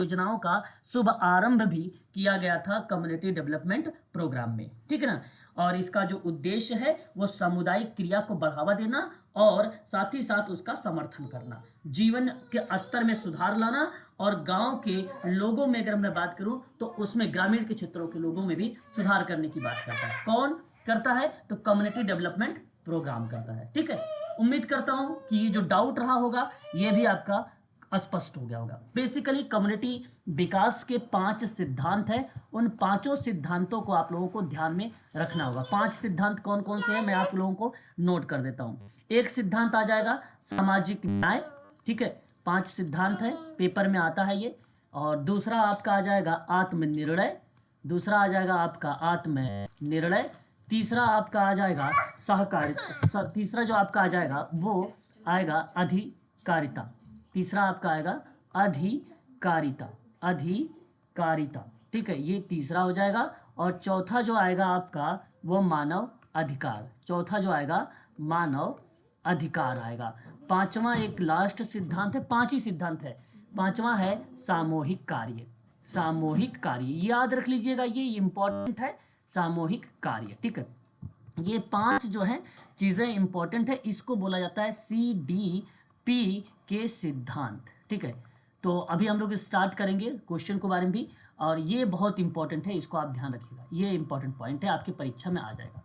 योजनाओं का शुभ आरंभ भी किया गया था कम्युनिटी डेवलपमेंट प्रोग्राम में, ठीक है ना। और इसका जो उद्देश्य है वो सामुदायिक क्रिया को बढ़ावा देना और साथ ही साथ उसका समर्थन करना, जीवन के स्तर में सुधार लाना और गांव के लोगों में अगर मैं बात करूं तो उसमें ग्रामीण के क्षेत्रों के लोगों में भी सुधार करने की बात करता है। कौन करता है? तो कम्युनिटी डेवलपमेंट प्रोग्राम करता है, ठीक है। उम्मीद करता हूं कि ये जो डाउट रहा होगा ये भी आपका स्पष्ट हो गया होगा। बेसिकली कम्युनिटी विकास के 5 सिद्धांत हैं, उन पांचों सिद्धांतों को आप लोगों को ध्यान में रखना होगा। 5 सिद्धांत कौन कौन से हैं मैं आप लोगों को नोट कर देता हूं। एक सिद्धांत आ जाएगा सामाजिक न्याय, ठीक है, 5 सिद्धांत है, पेपर में आता है ये। और दूसरा आपका आ जाएगा आत्मनिर्णय, दूसरा आ जाएगा आपका आत्मनिर्णय, तीसरा आपका आ जाएगा सहकारिता, तीसरा जो आपका आ जाएगा वो आएगा अधिकारिता, तीसरा आपका आएगा अधिकारिता, अधिकारिता, ठीक है, ये तीसरा हो जाएगा। और चौथा जो आएगा आपका वो मानव अधिकार, चौथा जो आएगा मानव अधिकार आएगा। पांचवा एक लास्ट सिद्धांत है, 5 ही सिद्धांत है, पांचवा है सामूहिक कार्य, सामूहिक कार्य याद रख लीजिएगा, ये इंपॉर्टेंट है, सामूहिक कार्य, ठीक है। ये 5 जो है चीजें इंपॉर्टेंट है, इसको बोला जाता है CDP के सिद्धांत, ठीक है। तो अभी हम लोग स्टार्ट करेंगे क्वेश्चन के बारे में भी, और ये बहुत इंपॉर्टेंट है, इसको आप ध्यान रखिएगा, ये इंपॉर्टेंट पॉइंट है, आपकी परीक्षा में आ जाएगा।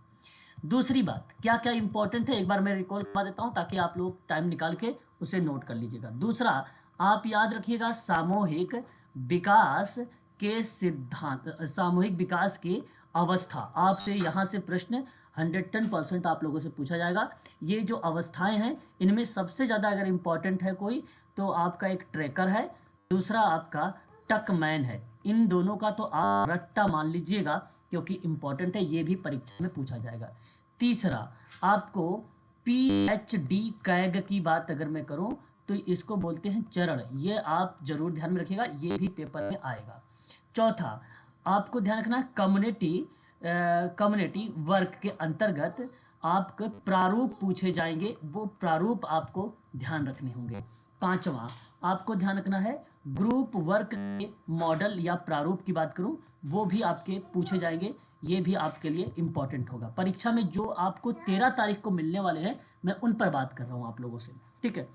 दूसरी बात क्या क्या इंपॉर्टेंट है एक बार मैं रिकॉल करवा देता हूं ताकि आप लोग टाइम निकाल के उसे नोट कर लीजिएगा। दूसरा आप याद रखिएगा सामूहिक विकास के सिद्धांत, सामूहिक विकास की अवस्था, आपसे यहाँ से प्रश्न 110% आप लोगों से पूछा जाएगा। ये जो अवस्थाएं हैं इनमें सबसे ज़्यादा अगर इम्पॉर्टेंट है कोई तो आपका एक ट्रैकर है, दूसरा आपका टकमैन है। इन दोनों का तो आप रट्टा मान लीजिएगा क्योंकि इम्पॉर्टेंट है, ये भी परीक्षा में पूछा जाएगा। तीसरा आपको PhD कैग की बात अगर मैं करूं तो इसको बोलते हैं चरण, ये आप जरूर ध्यान में रखिएगा, ये भी पेपर में आएगा। चौथा आपको ध्यान रखना है कम्युनिटी वर्क के अंतर्गत आपके प्रारूप पूछे जाएंगे, वो प्रारूप आपको ध्यान रखने होंगे। पांचवा आपको ध्यान रखना है ग्रुप वर्क के मॉडल या प्रारूप की बात करूं वो भी आपके पूछे जाएंगे, ये भी आपके लिए इंपॉर्टेंट होगा परीक्षा में, जो आपको 13 तारीख को मिलने वाले हैं मैं उन पर बात कर रहा हूं आप लोगों से, ठीक है।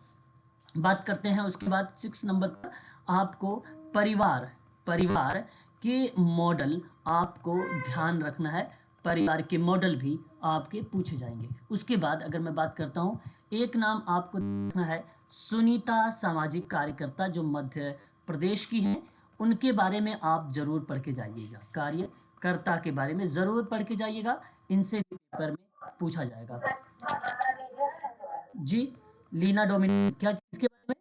बात करते हैं उसके बाद 6 नंबर पर आपको परिवार के मॉडल आपको ध्यान रखना है, परिवार के मॉडल भी आपके पूछे जाएंगे। उसके बाद अगर मैं बात करता हूं एक नाम आपको देखना है सुनीता सामाजिक कार्यकर्ता जो मध्य प्रदेश की हैं, उनके बारे में आप जरूर पढ़ के जाइएगा, कार्यकर्ता के बारे में जरूर पढ़ के जाइएगा, इनसे भी पेपर में पूछा जाएगा। जी लीना डोमिनिक क्या चीज के बारे में?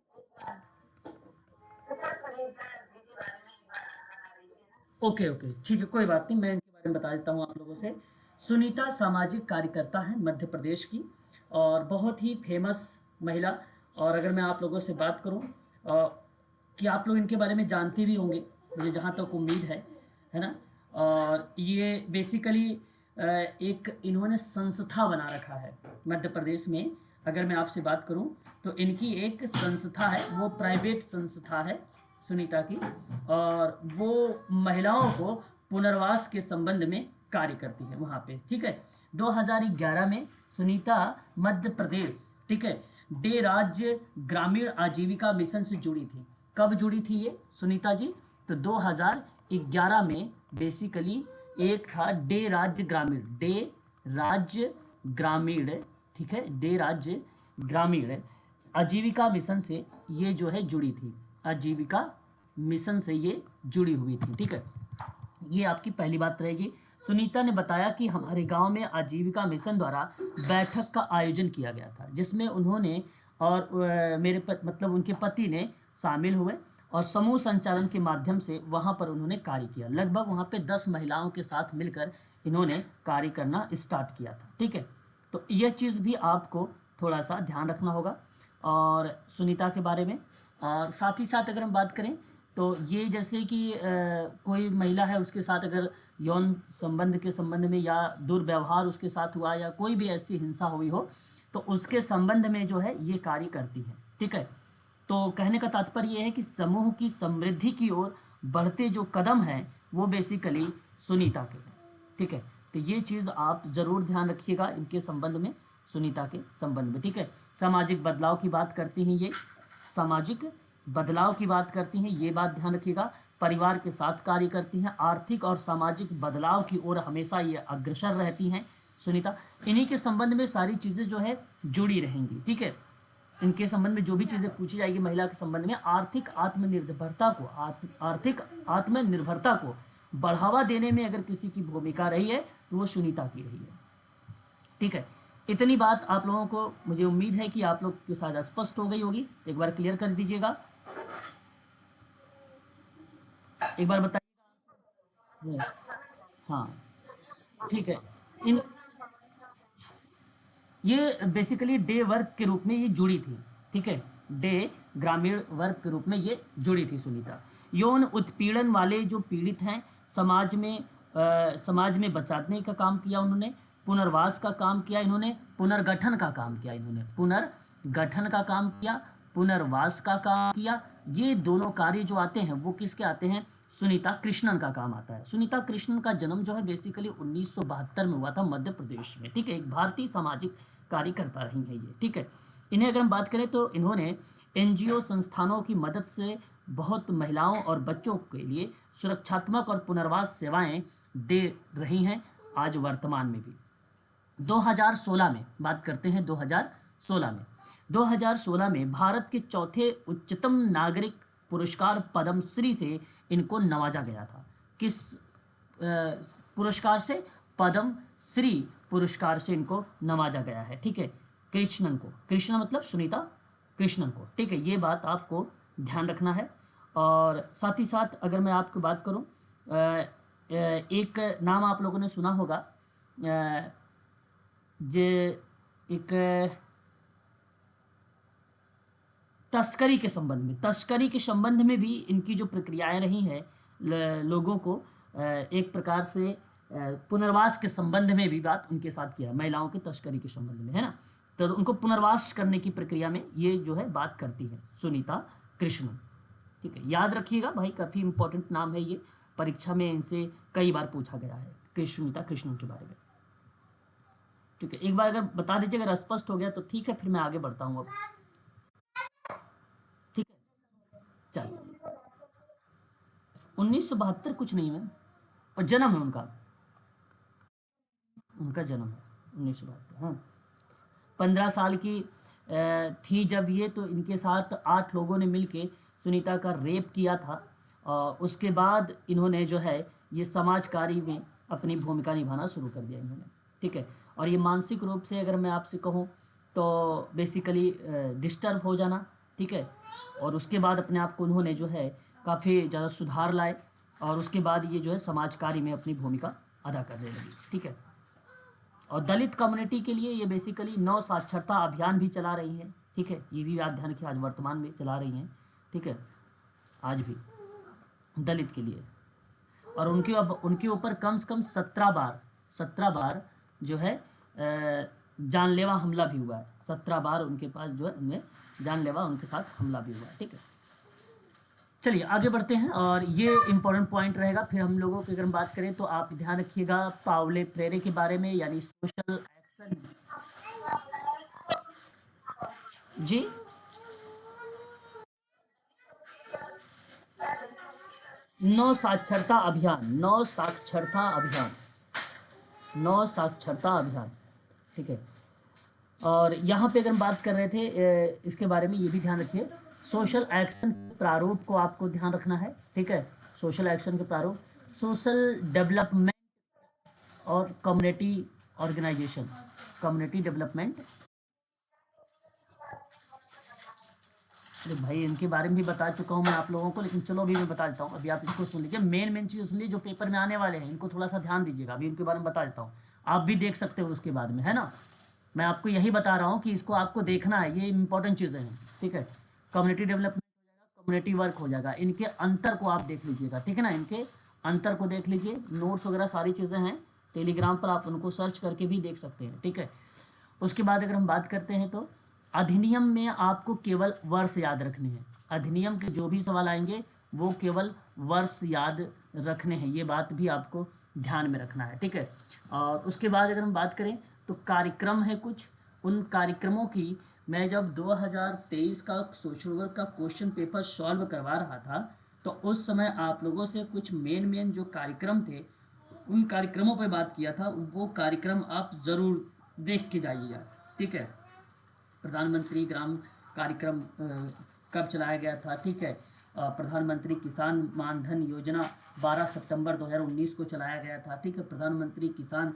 ओके ओके ठीक है, कोई बात नहीं, मैं इनके बारे में बता देता हूँ आप लोगों से। सुनीता सामाजिक कार्यकर्ता है मध्य प्रदेश की और बहुत ही फेमस महिला। और अगर मैं आप लोगों से बात करूँ कि आप लोग इनके बारे में जानते भी होंगे, मुझे जहाँ तक उम्मीद है ना। और ये बेसिकली एक इन्होंने संस्था बना रखा है मध्य प्रदेश में। अगर मैं आपसे बात करूं तो इनकी एक संस्था है, वो प्राइवेट संस्था है सुनीता की, और वो महिलाओं को पुनर्वास के संबंध में कार्य करती है वहाँ पे, ठीक है। 2011 में सुनीता मध्य प्रदेश, ठीक है, डे राज्य ग्रामीण आजीविका मिशन से जुड़ी थी। कब जुड़ी थी ये सुनीता जी? तो 2011 में बेसिकली एक था डे राज्य ग्रामीण, ठीक है, डे राज्य ग्रामीण आजीविका मिशन से ये जो है जुड़ी थी, आजीविका मिशन से ये जुड़ी हुई थी, ठीक है। ये आपकी पहली बात रहेगी। सुनीता ने बताया कि हमारे गांव में आजीविका मिशन द्वारा बैठक का आयोजन किया गया था जिसमें उन्होंने और मतलब उनके पति ने शामिल हुए और समूह संचालन के माध्यम से वहां पर उन्होंने कार्य किया। लगभग वहां पे 10 महिलाओं के साथ मिलकर इन्होंने कार्य करना स्टार्ट किया था, ठीक है। तो यह चीज़ भी आपको थोड़ा सा ध्यान रखना होगा और सुनीता के बारे में। और साथ ही साथ अगर हम बात करें तो ये जैसे कि कोई महिला है उसके साथ अगर यौन संबंध के संबंध में या दुर्व्यवहार उसके साथ हुआ या कोई भी ऐसी हिंसा हुई हो तो उसके संबंध में जो है ये कार्य करती है, ठीक है। तो कहने का तात्पर्य ये है कि समूह की समृद्धि की ओर बढ़ते जो कदम हैं वो बेसिकली सुनीता के हैं। ठीक है, तो ये चीज़ आप ज़रूर ध्यान रखिएगा इनके संबंध में, सुनीता के संबंध में। ठीक है, सामाजिक बदलाव की बात करती हैं ये, सामाजिक बदलाव की बात करती हैं, ये बात ध्यान रखिएगा। परिवार के साथ कार्य करती हैं, आर्थिक और सामाजिक बदलाव की ओर हमेशा ये अग्रसर रहती हैं सुनीता। इन्हीं के संबंध में सारी चीज़ें जो है जुड़ी रहेंगी। ठीक है, इनके संबंध में जो भी चीज़ें पूछी जाएगी महिला के संबंध में, आर्थिक आत्मनिर्भरता को बढ़ावा देने में अगर किसी की भूमिका रही है तो वो सुनीता की रही है। ठीक है, इतनी बात आप लोगों को मुझे उम्मीद है कि आप लोग के साथ स्पष्ट हो गई होगी। एक बार क्लियर कर दीजिएगा, एक बार बताइए। हाँ, ठीक है। इन ये बेसिकली डे वर्क के रूप में ये जुड़ी थी। ठीक है, डे ग्रामीण वर्क के रूप में ये जुड़ी थी सुनीता। यौन उत्पीड़न वाले जो पीड़ित हैं समाज में बचाने का काम किया उन्होंने, पुनर्वास का काम किया इन्होंने, पुनर्गठन का काम किया इन्होंने, पुनर्गठन का काम किया, पुनर्वास का काम किया। ये दोनों कार्य जो आते हैं वो किसके आते हैं? सुनीता कृष्णन का काम आता है। सुनीता कृष्णन का जन्म जो है बेसिकली 1972 में हुआ था मध्य प्रदेश में। ठीक है, एक भारतीय सामाजिक कार्यकर्ता रही है ये। ठीक है, इन्हें अगर हम बात करें तो इन्होंने एनजीओ संस्थानों की मदद से बहुत महिलाओं और बच्चों के लिए सुरक्षात्मक और पुनर्वास सेवाएं दे रही हैं आज वर्तमान में भी। 2016 में बात करते हैं, 2016 में भारत के चौथे उच्चतम नागरिक पुरस्कार पद्मश्री से इनको नवाजा गया था। किस पुरस्कार से? पद्मश्री पुरस्कार से इनको नवाजा गया है। ठीक है, कृष्णन को, कृष्ण मतलब सुनीता कृष्णन को। ठीक है, ये बात आपको ध्यान रखना है। और साथ ही साथ अगर मैं आपको बात करूं, एक नाम आप लोगों ने सुना होगा, जे एक तस्करी के संबंध में भी इनकी जो प्रक्रियाएं रही हैं लोगों को एक प्रकार से पुनर्वास के संबंध में भी बात उनके साथ किया, महिलाओं की तस्करी के संबंध में, है ना। तो उनको पुनर्वास करने की प्रक्रिया में ये जो है बात करती है सुनीता कृष्णन। ठीक है, याद रखिएगा भाई, काफ़ी इंपॉर्टेंट नाम है ये, परीक्षा में इनसे कई बार पूछा गया है कि सुनीता कृष्णन के बारे में। ठीक है, एक बार अगर बता दीजिए, अगर स्पष्ट हो गया तो ठीक है, फिर मैं आगे बढ़ता हूँ अब। ठीक है, चलिए। 1972 कुछ नहीं है, और जन्म है उनका जन्म है 1972। हाँ, 15 साल की थी जब ये, तो इनके साथ 8 लोगों ने मिलके सुनीता का रेप किया था। और उसके बाद इन्होंने जो है ये समाज कार्य में अपनी भूमिका निभाना शुरू कर दिया इन्होंने। ठीक है, और ये मानसिक रूप से अगर मैं आपसे कहूँ तो बेसिकली डिस्टर्ब हो जाना। ठीक है, और उसके बाद अपने आप को उन्होंने जो है काफ़ी ज़्यादा सुधार लाए, और उसके बाद ये जो है समाज कार्य में अपनी भूमिका अदा करने लगी। ठीक है, और दलित कम्युनिटी के लिए ये बेसिकली 9 साक्षरता अभियान भी चला रही है। ठीक है, ये भी आप ध्यान रखिए, आज वर्तमान में चला रही हैं। ठीक है, आज भी दलित के लिए, और उनके ऊपर कम से कम 17 बार जो है जानलेवा हमला भी हुआ है। 17 बार उनके पास जो है उनमें जानलेवा उनके साथ हमला भी हुआ है। ठीक है, चलिए आगे बढ़ते हैं, और ये इंपॉर्टेंट पॉइंट रहेगा। फिर हम लोगों की अगर हम बात करें तो आप ध्यान रखिएगा पाउले फ्रेरे के बारे में, यानी सोशल एक्शन। जी, नौ साक्षरता अभियान। ठीक है, और यहाँ पे अगर हम बात कर रहे थे इसके बारे में, ये भी ध्यान रखिए, सोशल एक्शन के प्रारूप को आपको ध्यान रखना है। ठीक है, सोशल एक्शन के प्रारूप, सोशल डेवलपमेंट और कम्युनिटी ऑर्गेनाइजेशन, कम्युनिटी डेवलपमेंट। भाई इनके बारे में भी बता चुका हूँ मैं आप लोगों को, लेकिन चलो अभी मैं बता देता हूँ। अभी आप इसको सुन लीजिए, मेन चीज़ सुन लीजिए जो पेपर में आने वाले हैं, इनको थोड़ा सा ध्यान दीजिएगा। अभी इनके बारे में बता देता हूँ, आप भी देख सकते हो उसके बाद में, है ना। मैं आपको यही बता रहा हूँ कि इसको आपको देखना है, ये इंपॉर्टेंट चीज़ें हैं। ठीक है, कम्युनिटी डेवलपमेंट हो जाएगा, कम्युनिटी वर्क हो जाएगा, इनके अंतर को आप देख लीजिएगा। ठीक है ना, इनके अंतर को देख लीजिए। नोट्स वगैरह सारी चीज़ें हैं टेलीग्राम पर, आप उनको सर्च करके भी देख सकते हैं। ठीक है, उसके बाद अगर हम बात करते हैं तो अधिनियम में आपको केवल वर्ष याद रखने हैं। अधिनियम के जो भी सवाल आएंगे वो केवल वर्ष याद रखने हैं, ये बात भी आपको ध्यान में रखना है, ठीक है। और उसके बाद अगर हम बात करें तो कार्यक्रम है कुछ, उन कार्यक्रमों की मैं जब 2023 का सोशल वर्क का क्वेश्चन पेपर सॉल्व करवा रहा था तो उस समय आप लोगों से कुछ मेन जो कार्यक्रम थे उन कार्यक्रमों पर बात किया था, वो कार्यक्रम आप ज़रूर देख के जाइएगा, ठीक है। प्रधानमंत्री ग्राम कार्यक्रम कब चलाया गया था, ठीक है। प्रधानमंत्री किसान मानधन योजना 12 सितंबर 2019 को चलाया गया था, ठीक है। प्रधानमंत्री किसान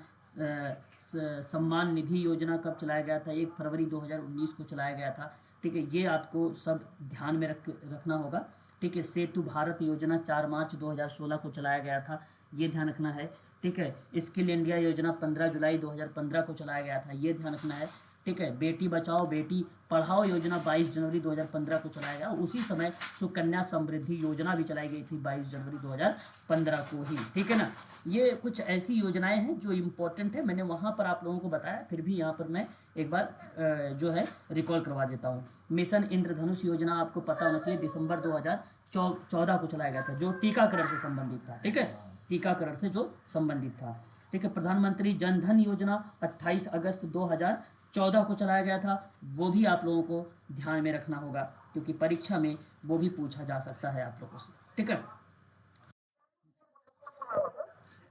सम्मान निधि योजना कब चलाया गया था, 1 फरवरी 2019 को चलाया गया था, ठीक है। ये आपको सब ध्यान में रखना होगा, ठीक है। सेतु भारत योजना 4 मार्च 2016 को चलाया गया था, ये ध्यान रखना है, ठीक है। स्किल इंडिया योजना 15 जुलाई 2015 को चलाया गया था, ये ध्यान रखना है, ठीक है। बेटी बचाओ बेटी पढ़ाओ योजना 22 जनवरी 2015 को चलाया गया। उसी समय सुकन्या समृद्धि योजना भी चलाई गई थी 22 जनवरी 2015 को ही, ठीक है ना। ये कुछ ऐसी योजनाएं हैं जो इम्पोर्टेंट है, मैंने वहाँ पर आप लोगों को बताया, फिर भी यहाँ पर मैं एक बार जो है रिकॉल करवा देता हूँ। मिशन इंद्रधनुष योजना आपको पता होना चाहिए, दिसंबर 2014 को चलाया गया था, जो टीकाकरण से संबंधित था, ठीक है। टीकाकरण से जो संबंधित था, ठीक है। प्रधानमंत्री जन धन योजना 28 अगस्त 2014 को चलाया गया था, वो भी आप लोगों को ध्यान में रखना होगा क्योंकि परीक्षा में वो भी पूछा जा सकता है आप लोगों से, ठीक है।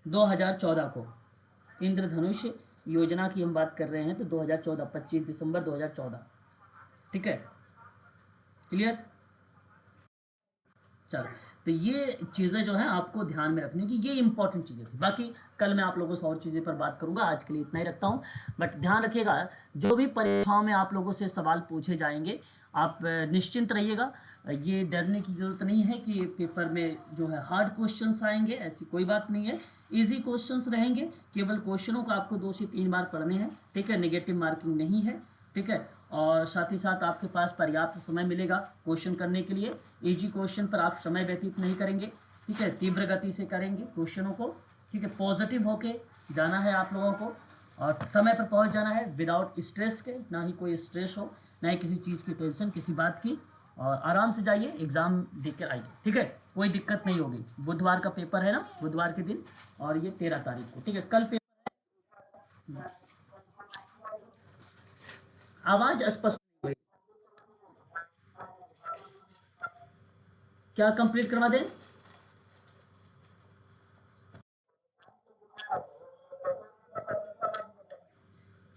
2014 को इंद्रधनुष योजना की हम बात कर रहे हैं तो 2014 25 दिसंबर 2014, ठीक है, क्लियर। चलो, तो ये चीज़ें जो हैं आपको ध्यान में रखनी कि ये इंपॉर्टेंट चीज़ें थी। बाकी कल मैं आप लोगों से और चीज़ें पर बात करूंगा, आज के लिए इतना ही रखता हूँ। बट ध्यान रखिएगा जो भी परीक्षाओं में आप लोगों से सवाल पूछे जाएंगे आप निश्चिंत रहिएगा, ये डरने की ज़रूरत नहीं है कि पेपर में जो है हार्ड क्वेश्चंस आएंगे, ऐसी कोई बात नहीं है। इजी क्वेश्चंस रहेंगे, केवल क्वेश्चनों को आपको 2 से 3 बार पढ़ने हैं, ठीक है। नेगेटिव मार्किंग नहीं है, ठीक है। और साथ ही साथ आपके पास पर्याप्त समय मिलेगा क्वेश्चन करने के लिए। इजी क्वेश्चन पर आप समय व्यतीत नहीं करेंगे, ठीक है, तीव्र गति से करेंगे क्वेश्चनों को, ठीक है। पॉजिटिव होके जाना है आप लोगों को और समय पर पहुंच जाना है विदाउट स्ट्रेस के, ना ही कोई स्ट्रेस हो, ना ही किसी चीज़ की टेंशन, किसी बात की, और आराम से जाइए एग्ज़ाम देख कर आइए, ठीक है। कोई दिक्कत नहीं होगी। बुधवार का पेपर है ना, बुधवार के दिन, और ये 13 तारीख को, ठीक है। कल पेपर, आवाज़ स्पष्ट नहीं हुई। क्या कंप्लीट करवा दें?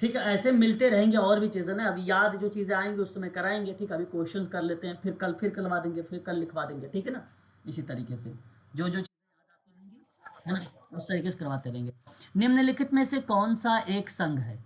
ठीक है, ऐसे मिलते रहेंगे और भी चीज़ें ना, अभी याद जो चीज़ें आएंगी उस समय कराएंगे, ठीक है। अभी क्वेश्चन कर लेते हैं, फिर करवा देंगे, फिर कल लिखवा देंगे, ठीक है ना। इसी तरीके से जो चीज़ें याद आती रहेंगी, है ना, उस तरीके से करवाते रहेंगे। निम्नलिखित में से कौन सा एक संघ है?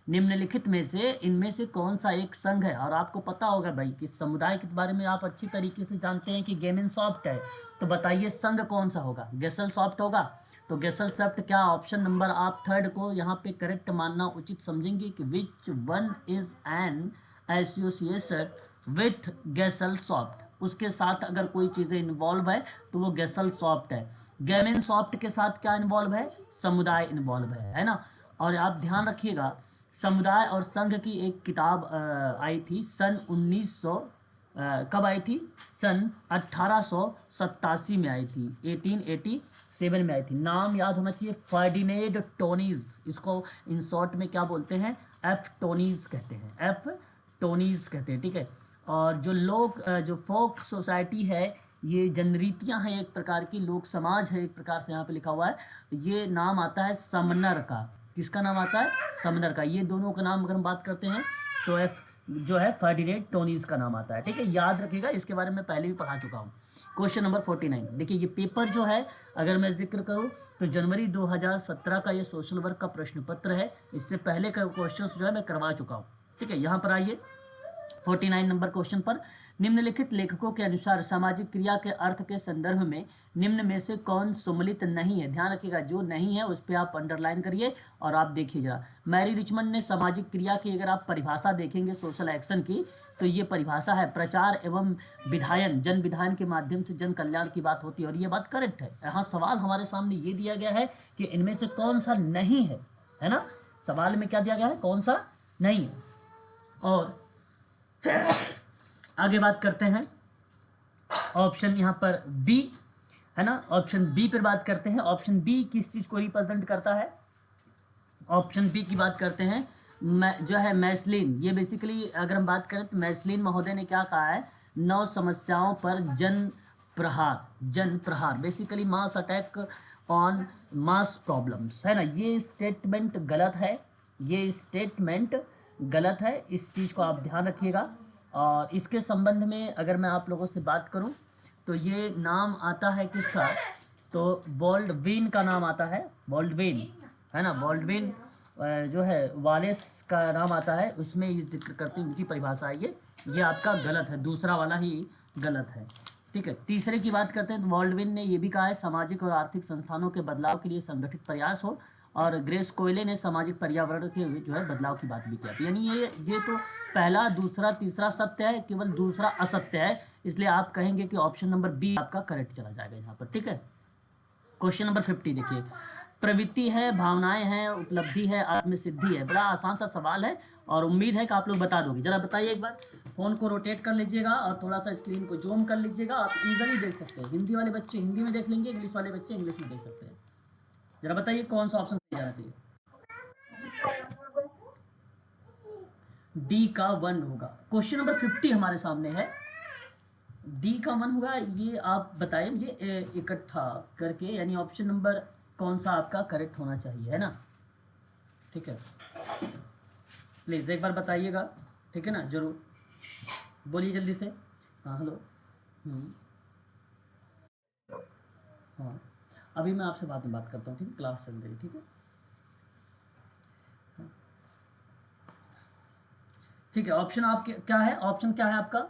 निम्नलिखित में से इनमें से कौन सा एक संघ है? और आपको पता होगा भाई कि समुदाय के बारे में आप अच्छी तरीके से जानते हैं कि गेमिन सॉफ्ट है, तो बताइए संघ कौन सा होगा? गेसल सॉफ्ट होगा? तो गेसल सॉफ्ट क्या, ऑप्शन नंबर आप थर्ड को यहाँ पे करेक्ट मानना उचित समझेंगे कि which one is an association with Gesellschaft, उसके साथ अगर कोई चीज़ें इन्वॉल्व है तो वो गेसल सॉफ्ट है। गेमिन सॉफ्ट के साथ क्या इन्वॉल्व है? समुदाय इन्वॉल्व है ना। और आप ध्यान रखिएगा समुदाय और संघ की एक किताब आई थी सन 1900, कब आई थी? सन 1887 में आई थी, 1887 में आई थी। नाम याद होना चाहिए, फर्डिनेंड टोनीज, इसको इन शॉर्ट में क्या बोलते हैं? एफ टोनीज कहते हैं, एफ टोनीज कहते हैं, ठीक है। और जो लोग जो फोक सोसाइटी है, ये जनरीतियाँ हैं एक प्रकार की, लोक समाज है एक प्रकार से, यहाँ पे लिखा हुआ है, ये नाम आता है समनर का। किसका नाम आता है? समनर का। ये दोनों का नाम अगर हम बात करते हैं तो एफ जो है फर्डिनेंड टोनीज का नाम आता है, ठीक है। याद रखिएगा, इसके बारे में पहले भी पढ़ा चुका हूँ। क्वेश्चन नंबर 49, देखिए ये पेपर जो है अगर मैं जिक्र करूँ तो जनवरी 2017 का ये सोशल वर्क का प्रश्न पत्र है, इससे पहले का क्वेश्चन जो है मैं करवा चुका हूँ, ठीक है। यहाँ पर आइए 49 नंबर क्वेश्चन पर, निम्नलिखित लेखकों के अनुसार सामाजिक क्रिया के अर्थ के संदर्भ में निम्न में से कौन सम्मिलित नहीं है? ध्यान रखिएगा, जो नहीं है उस पर आप अंडरलाइन करिए और आप देखिएगा। मैरी रिचमंड ने सामाजिक क्रिया की अगर आप परिभाषा देखेंगे सोशल एक्शन की, तो ये परिभाषा है प्रचार एवं विधायन, जन विधायन के माध्यम से जन कल्याण की बात होती है, और ये बात करेक्ट है। यहाँ सवाल हमारे सामने ये दिया गया है कि इनमें से कौन सा नहीं है, है ना। सवाल में क्या दिया गया है? कौन सा नहीं है। और आगे बात करते हैं ऑप्शन यहाँ पर बी, है ना, ऑप्शन बी पर बात करते हैं। ऑप्शन बी किस चीज को रिप्रेजेंट करता है? ऑप्शन बी की बात करते हैं, जो है मैस्लिन। ये बेसिकली अगर हम बात करें तो मैस्लिन महोदय ने क्या कहा है, 9 समस्याओं पर जन प्रहार basically mass attack on mass problems, है ना। ये स्टेटमेंट गलत है, ये स्टेटमेंट गलत है, इस चीज़ को आप ध्यान रखिएगा। और इसके संबंध में अगर मैं आप लोगों से बात करूं तो ये नाम आता है किसका, तो बॉल्डविन का नाम आता है, बॉल्डविन, है ना, बॉल्डविन जो है वालेस का नाम आता है, उसमें ये जिक्र करती उनकी परिभाषा है ये आपका गलत है, दूसरा वाला ही गलत है। ठीक है, तीसरे की बात करते हैं तो बॉल्डविन ने ये भी कहा है सामाजिक और आर्थिक संस्थानों के बदलाव के लिए संगठित प्रयास हो, और ग्रेस कोयले ने सामाजिक पर्यावरण के जो है बदलाव की बात भी किया थी। यानी ये तो पहला दूसरा तीसरा सत्य है, केवल दूसरा असत्य है, इसलिए आप कहेंगे कि ऑप्शन नंबर बी आपका करेक्ट चला जाएगा यहाँ पर। ठीक है, क्वेश्चन नंबर 50 देखिए, प्रवृत्ति है, भावनाएं हैं, उपलब्धि है, आत्मसिद्धि है। बड़ा आसान सा सवाल है और उम्मीद है कि आप लोग बता दोगे। जरा बताइए एक बार, फोन को रोटेट कर लीजिएगा और थोड़ा सा स्क्रीन को जूम कर लीजिएगा, आप इजीली देख सकते हैं। हिंदी वाले बच्चे हिंदी में देख लेंगे, इंग्लिश वाले बच्चे इंग्लिश में देख सकते हैं। जरा बताइए कौन सा ऑप्शन सही जाना चाहिए? डी का 1 होगा। क्वेश्चन नंबर 50 हमारे सामने है, डी का 1 होगा। ये आप बताइए मुझे इकट्ठा करके, यानी ऑप्शन नंबर कौन सा आपका करेक्ट होना चाहिए, है ना। ठीक है, प्लीज़ एक बार बताइएगा, ठीक है ना, जरूर बोलिए जल्दी से। हाँ हेलो। हाँ, अभी मैं आपसे बाद में बात करता हूँ, ठीक है, क्लास चल रही है, ठीक है। ठीक है, ऑप्शन आप क्या है, ऑप्शन क्या है आपका?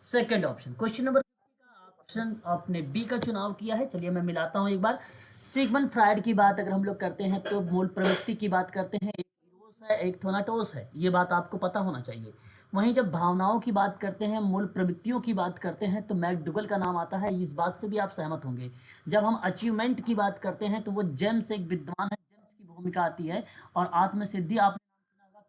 सेकंड ऑप्शन, क्वेश्चन नंबर का ऑप्शन आपने बी का चुनाव किया है। चलिए मैं मिलाता हूं एक बार। सिगमंड फ्रायड की बात अगर हम लोग करते हैं तो मूल प्रवृत्ति की बात करते हैं, एक इरोस है एक थोनाटोस है, ये बात आपको पता होना चाहिए। वहीं जब भावनाओं की बात करते हैं, मूल प्रवृत्तियों की बात करते हैं तो मैकडुगल का नाम आता है, इस बात से भी आप सहमत होंगे। जब हम अचीवमेंट की बात करते हैं तो वो जेम्स एक विद्वान है, जेम्स की भूमिका आती है। और आत्मसिद्धि आप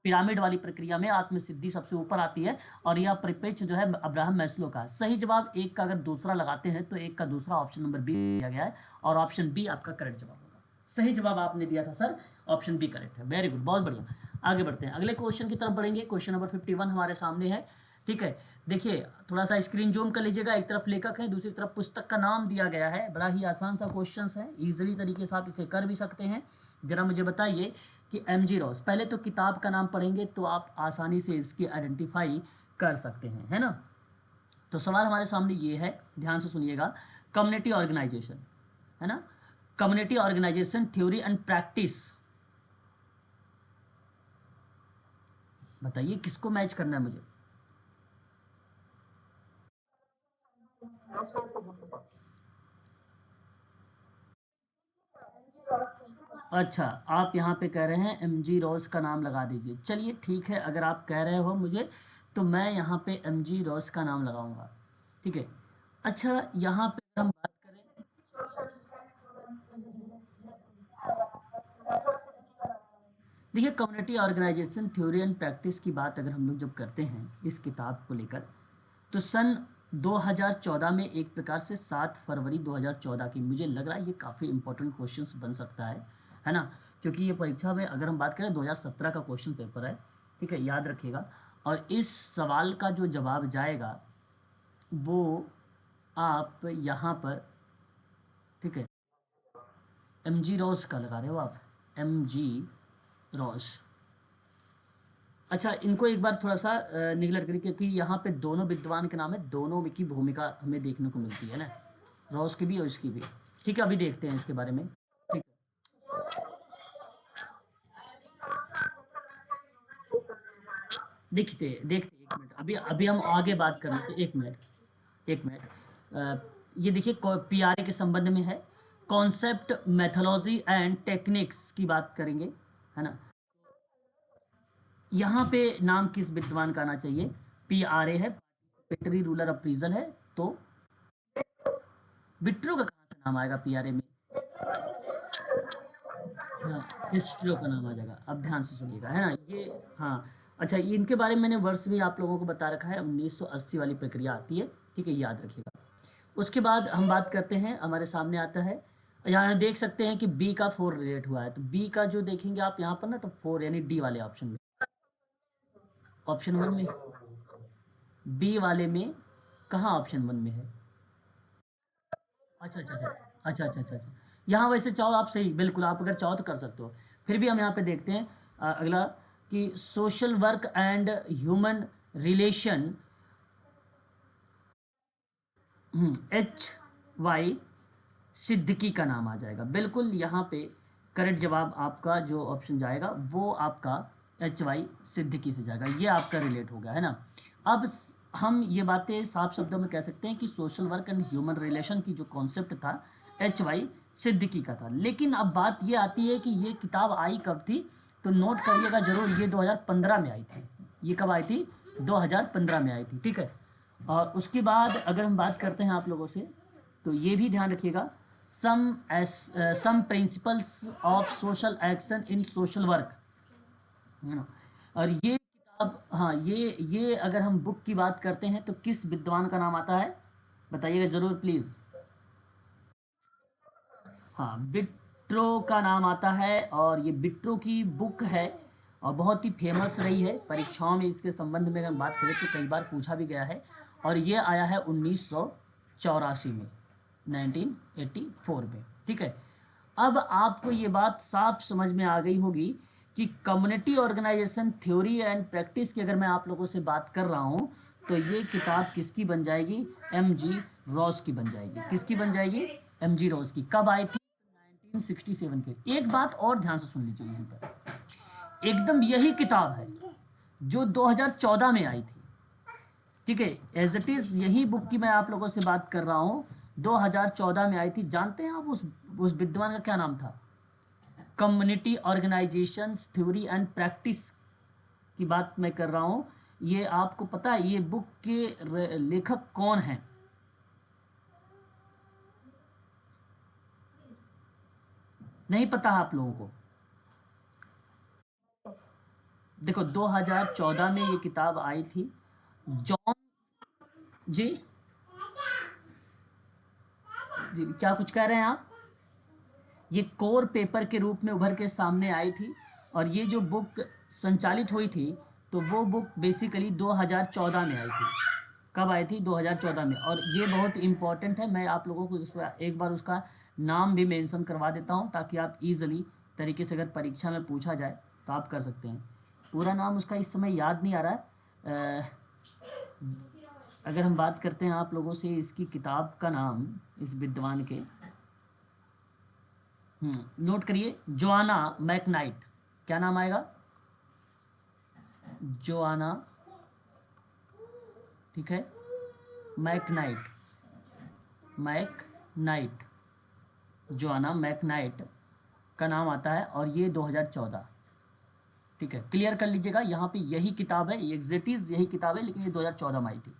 पिरामिड वाली प्रक्रिया में आत्मसिद्धि सबसे ऊपर आती है, और यह परिप्रेक्ष्य जो है अब्राहम मैस्लो का। सही जवाब एक का अगर दूसरा लगाते हैं तो एक का दूसरा ऑप्शन नंबर बी दिया गया है, और ऑप्शन बी आपका करेक्ट जवाब होगा। सही जवाब आपने दिया था सर, ऑप्शन बी करेक्ट है, वेरी गुड, बहुत बढ़िया। आगे बढ़ते हैं, अगले क्वेश्चन की तरफ बढ़ेंगे। क्वेश्चन नंबर 51 हमारे सामने है। ठीक है, देखिए थोड़ा सा स्क्रीन जूम कर लीजिएगा, एक तरफ लेखक है, दूसरी तरफ पुस्तक का नाम दिया गया है। बड़ा ही आसान सा क्वेश्चन है, इजीली तरीके से आप इसे कर भी सकते हैं। जरा मुझे बताइए कि एमजी रॉस, पहले तो किताब का नाम पढ़ेंगे तो आप आसानी से इसकी आइडेंटिफाई कर सकते हैं, है ना। तो सवाल हमारे सामने ये है, ध्यान से सुनिएगा, कम्युनिटी ऑर्गेनाइजेशन, है ना, community organisation theory and practice, बताइए किसको मैच करना है मुझे। अच्छा, आप यहाँ पे कह रहे हैं एमजी रॉस का नाम लगा दीजिए, चलिए ठीक है, अगर आप कह रहे हो मुझे तो मैं यहाँ पे एमजी रॉस का नाम लगाऊंगा। ठीक है, अच्छा यहाँ पे हम बात करें, देखिए community organisation theory and practice की बात अगर हम लोग जब करते हैं इस किताब को लेकर, तो सन 2014 में एक प्रकार से 7 फरवरी 2014 की, मुझे लग रहा है ये काफ़ी इंपॉर्टेंट क्वेश्चंस बन सकता है ना, क्योंकि ये परीक्षा में अगर हम बात करें 2017 का क्वेश्चन पेपर है। ठीक है, याद रखिएगा। और इस सवाल का जो जवाब जाएगा वो आप यहाँ पर, ठीक है, एम जी रॉस का लगा रहे हो आप, एम जी रॉस। अच्छा, इनको एक बार थोड़ा सा निगलेक्ट करिए, क्योंकि यहाँ पे दोनों विद्वान के नाम है, दोनों की भूमिका हमें देखने को मिलती है ना, रॉस की भी और इसकी भी। ठीक है, अभी देखते हैं इसके बारे में। ठीक है, देखते देखते एक मिनट, अभी अभी हम आगे बात कर लेते, एक मिनट एक मिनट। ये देखिए पीआरए के संबंध में है, कॉन्सेप्ट मेथोलॉजी एंड टेक्निक्स की बात करेंगे, है ना। यहाँ पे नाम किस विद्वान का आना चाहिए, पीआरए है, पार्टिसिपेटरी रूलर अप्रीजल है, तो विट्रो का कहाँ से नाम आएगा पीआरए में? हाँ, हिस्ट्रो का नाम आ जाएगा। अब ध्यान से सुनिएगा, है ना ये। हाँ, अच्छा, ये इनके बारे में मैंने वर्ष भी आप लोगों को बता रखा है, 1980 वाली प्रक्रिया आती है, ठीक है, याद रखिएगा। उसके बाद हम बात करते हैं, हमारे सामने आता है, यहाँ देख सकते हैं कि बी का 4 रिलेट हुआ है, तो बी का जो देखेंगे आप यहाँ पर ना, तो 4 यानी डी वाले ऑप्शन में, ऑप्शन वन में, बी वाले में कहाँ ऑप्शन वन में है? अच्छा अच्छा अच्छा अच्छा अच्छा अच्छा अच्छा। यहाँ वैसे चाहो आप सही, बिल्कुल आप अगर चाहो तो कर सकते हो। फिर भी हम यहाँ पे देखते हैं अगला, कि social work and human relation, H Y Siddiqui का नाम आ जाएगा। बिल्कुल यहाँ पे करेक्ट जवाब आपका जो ऑप्शन जाएगा वो आपका एच वाई सिद्दीकी से जाएगा, ये आपका रिलेट हो गया, है ना। अब हम ये बातें साफ शब्दों में कह सकते हैं कि social work and human relation की जो कॉन्सेप्ट था, एच वाई सिद्दीकी का था। लेकिन अब बात ये आती है कि ये किताब आई कब थी, तो नोट करिएगा जरूर, ये 2015 में आई थी। ये कब आई थी? 2015 में आई थी, ठीक है। और उसके बाद अगर हम बात करते हैं आप लोगों से, तो ये भी ध्यान रखिएगा, some principles of social action in social work, है ना। और ये किताब, हाँ, ये अगर हम बुक की बात करते हैं तो किस विद्वान का नाम आता है, बताइएगा जरूर प्लीज़। हाँ, बिट्रो का नाम आता है, और ये बिट्रो की बुक है, और बहुत ही फेमस रही है। परीक्षाओं में इसके संबंध में अगर हम बात करें तो कई बार पूछा भी गया है, और ये आया है 1984 में, 1984 में, ठीक है। अब आपको ये बात साफ समझ में आ गई होगी कि community organisation theory and practice की अगर मैं आप लोगों से बात कर रहा हूँ, तो ये किताब किसकी बन जाएगी? एम जी रॉस की बन जाएगी। किसकी बन जाएगी? एम जी रॉस की। कब आई थी? 1967 के। एक बात और ध्यान से सुन लीजिए यहीं पर, एकदम यही किताब है जो 2014 में आई थी, ठीक है। एज इट इज यही बुक की मैं आप लोगों से बात कर रहा हूँ, 2014 में आई थी। जानते हैं आप उस विद्वान का क्या नाम था? Community organisations theory and practice की बात मैं कर रहा हूँ। ये आपको पता है ये बुक के लेखक कौन हैं? नहीं पता आप लोगों को? देखो, 2014 में ये किताब आई थी। जॉन, जी जी, क्या कुछ कह रहे हैं आप? ये कोर पेपर के रूप में उभर के सामने आई थी, और ये जो बुक संचालित हुई थी, तो वो बुक बेसिकली 2014 में आई थी। कब आई थी? 2014 में। और ये बहुत इम्पॉर्टेंट है, मैं आप लोगों को एक बार उसका नाम भी मेंशन करवा देता हूँ, ताकि आप इजीली तरीके से अगर परीक्षा में पूछा जाए तो आप कर सकते हैं। पूरा नाम उसका इस समय याद नहीं आ रहा है। अगर हम बात करते हैं आप लोगों से इसकी किताब का नाम, इस विद्वान के, नोट करिए, जोआना मैकनाइट। क्या नाम आएगा? जोआना, ठीक है, मैकनाइट, मैकनाइट, जोआना मैकनाइट का नाम आता है, और ये 2014, ठीक है। क्लियर कर लीजिएगा, यहाँ पे यही किताब है, एग्जैक्टिव यही किताब है, लेकिन ये 2014 में आई थी,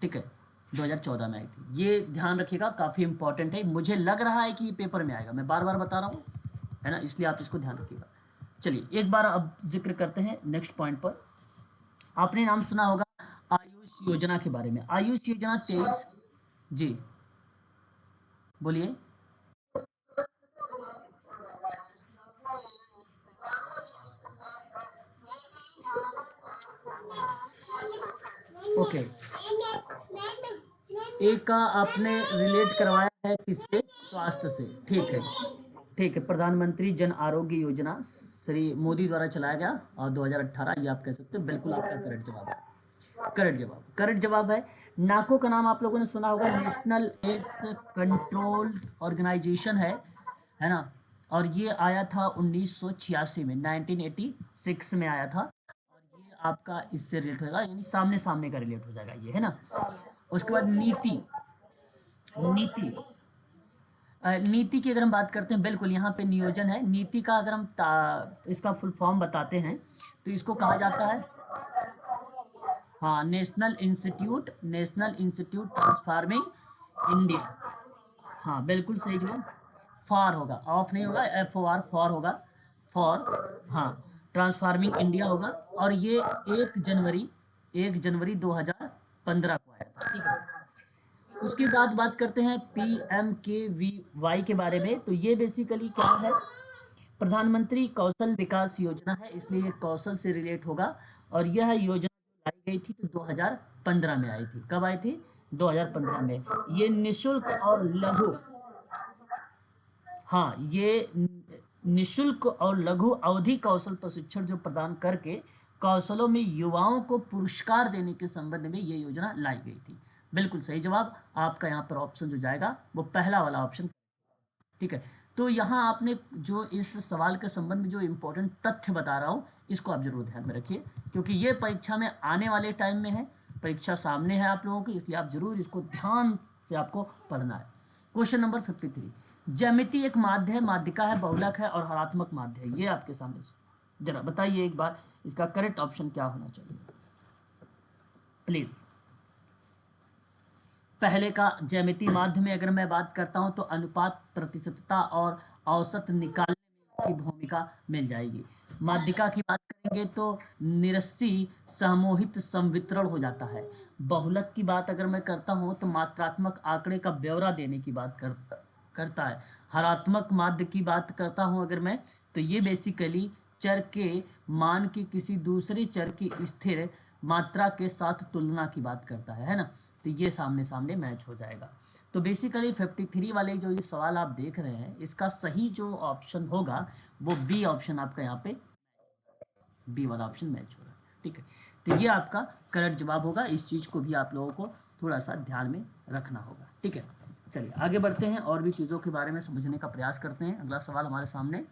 ठीक है। 2014 में आई थी, ये ध्यान रखिएगा, काफ़ी इंपॉर्टेंट है। मुझे लग रहा है कि ये पेपर में आएगा, मैं बार बार बता रहा हूँ, है ना, इसलिए आप इसको ध्यान रखिएगा। चलिए एक बार अब जिक्र करते हैं नेक्स्ट पॉइंट पर। आपने नाम सुना होगा आयुष योजना के बारे में। आयुष योजना 23, जी बोलिए। ओके, एक का आपने रिलेट करवाया है किससे? स्वास्थ्य से, ठीक है, ठीक है। प्रधानमंत्री जन आरोग्य योजना श्री मोदी द्वारा चलाया गया, और 2018, ये आप कह सकते हो। बिल्कुल आपका करेक्ट जवाब है, करेक्ट जवाब, करेक्ट जवाब है। नाको का नाम आप लोगों ने सुना होगा, नेशनल एड्स कंट्रोल ऑर्गेनाइजेशन है ना। और ये आया था 1986 में, 1986 में आया था। और ये आपका इससे रिलेट होगा, यानी सामने सामने का रिलेट हो जाएगा ये, है ना। उसके बाद नीति, नीति, नीति की अगर हम बात करते हैं, बिल्कुल यहाँ पे नियोजन है। नीति का अगर हम इसका फुल फॉर्म बताते हैं, तो इसको कहा जाता है, हाँ, नेशनल इंस्टीट्यूट ट्रांसफार्मिंग इंडिया। हाँ, बिल्कुल सही जवाब, फॉर होगा, ऑफ नहीं होगा, FOR फॉर होगा, फॉर, हाँ, ट्रांसफार्मिंग इंडिया होगा। और ये 1 जनवरी 2015 को आया था, ठीक है। उसके बाद बात करते हैं PMKVY के बारे में। तो ये बेसिकली क्या है, प्रधानमंत्री कौशल विकास योजना है, इसलिए ये कौशल से रिलेट होगा। और यह योजना लाई गई थी तो 2015 में आई थी। कब आई थी? 2015 में। ये निशुल्क और लघु, हाँ, ये निशुल्क और लघु अवधि कौशल प्रशिक्षण जो प्रदान करके कौशलों में युवाओं को पुरस्कार देने के संबंध में ये योजना लाई गई थी। बिल्कुल सही जवाब आपका यहाँ पर ऑप्शन जो जाएगा वो पहला वाला ऑप्शन, ठीक है। तो यहाँ आपने जो इस सवाल के संबंध में जो इम्पोर्टेंट तथ्य बता रहा हूँ इसको आप जरूर ध्यान में रखिए, क्योंकि ये परीक्षा में आने वाले टाइम में है, परीक्षा सामने है आप लोगों की, इसलिए आप जरूर इसको ध्यान से आपको पढ़ना है। क्वेश्चन नंबर 53, ज्यामिति एक माध्य है, माध्यिका है, बहुलक है और हरात्मक माध्य है। ये आपके सामने, जरा बताइए एक बार इसका करेक्ट ऑप्शन क्या होना चाहिए प्लीज। पहले का ज्यामिति माध्य में अगर मैं बात करता हूं तो अनुपात, प्रतिशतता और औसत निकालने में इसकी भूमिका मिल जाएगी। माध्यिका की बात करेंगे तो निरस्सी समूहित संवितरण हो जाता है। बहुलक की बात अगर मैं करता हूं तो मात्रात्मक आंकड़े का ब्यौरा देने की बात करता है। हरात्मक माध्य की बात करता हूं अगर मैं, तो ये बेसिकली चर के मान की किसी दूसरे चर की स्थिर मात्रा के साथ तुलना की बात करता है ना। तो ये सामने सामने मैच हो जाएगा। तो बेसिकली 53 वाले जो ये सवाल आप देख रहे हैं इसका सही जो ऑप्शन होगा वो बी ऑप्शन आपका यहाँ पे, बी वाला ऑप्शन मैच हो रहा है, ठीक है। तो ये आपका करेक्ट जवाब होगा। इस चीज़ को भी आप लोगों को थोड़ा सा ध्यान में रखना होगा, ठीक है। चलिए आगे बढ़ते हैं और भी चीज़ों के बारे में समझने का प्रयास करते हैं। अगला सवाल हमारे सामने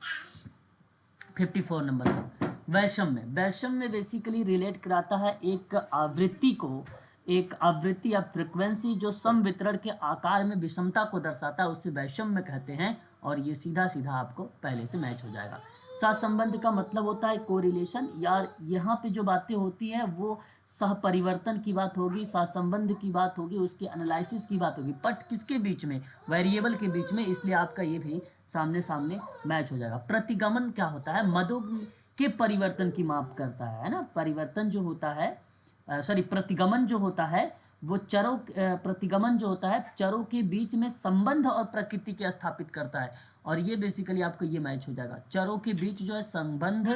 54 नंबर का, वैषम्य। वैषम्य बेसिकली रिलेट कराता है एक आवृत्ति को, एक आवृत्ति या फ्रिक्वेंसी जो संवितरण के आकार में विषमता को दर्शाता है, उसे वैषम्य कहते हैं। और ये सीधा सीधा आपको पहले से मैच हो जाएगा। सहसंबंध का मतलब होता है कोरिलेशन। यार यहाँ पे जो बातें होती हैं वो सहपरिवर्तन की बात होगी, सहसंबंध की बात होगी, उसके एनालिसिस की बात होगी, बट किसके बीच में? वेरिएबल के बीच में, इसलिए आपका ये भी सामने सामने मैच हो जाएगा। प्रतिगमन क्या होता है? मदों के परिवर्तन की माप करता है ना। परिवर्तन जो होता है, प्रतिगमन जो होता है वो चरों, प्रतिगमन जो होता है चरों के बीच में संबंध और प्रकृति के स्थापित करता है। और ये बेसिकली आपको ये मैच हो जाएगा। चरों के बीच जो है संबंध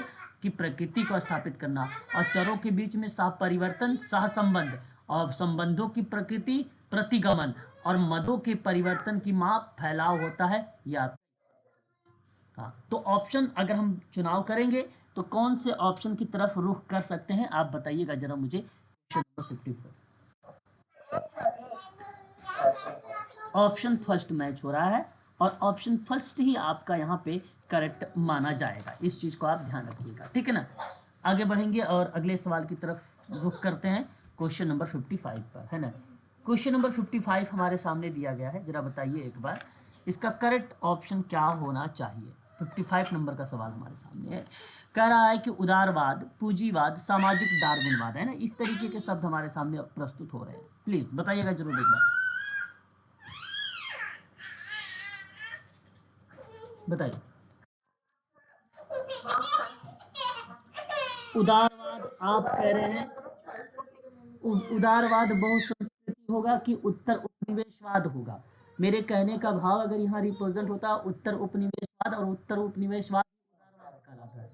की प्रकृति को स्थापित करना, और चरों के बीच में सहपरिवर्तन, सहसंबंध, और संबंधों की प्रकृति प्रतिगमन, और मदों के परिवर्तन की माप फैलाव होता है। या हाँ, तो ऑप्शन अगर हम चुनाव करेंगे तो कौन से ऑप्शन की तरफ रुख कर सकते हैं आप बताइएगा जरा मुझे। Question number 54, option first match हो रहा है और ऑप्शन फर्स्ट ही आपका यहाँ पे करेक्ट माना जाएगा। इस चीज को आप ध्यान रखिएगा, ठीक है ना। आगे बढ़ेंगे और अगले सवाल की तरफ रुख करते हैं, क्वेश्चन नंबर 55 पर, है ना। क्वेश्चन नंबर 55 हमारे सामने दिया गया है, जरा बताइए एक बार इसका करेक्ट ऑप्शन क्या होना चाहिए। 55 नंबर का सवाल हमारे सामने है, कह रहा है कि उदारवाद, पूंजीवाद, सामाजिक डार्विनवाद, है ना, इस तरीके के शब्द हमारे सामने प्रस्तुत हो रहे हैं। प्लीज बताइएगा जरूर एक बार, बताइए। उदारवाद आप कह रहे हैं, उदारवाद बहुसंस्कृति होगा कि उत्तर उपनिवेशवाद होगा? मेरे कहने का भाव अगर यहाँ रिप्रेजेंट होता उत्तर उपनिवेशवाद, और उत्तर उपनिवेशवाद उदारवाद कहलाता है।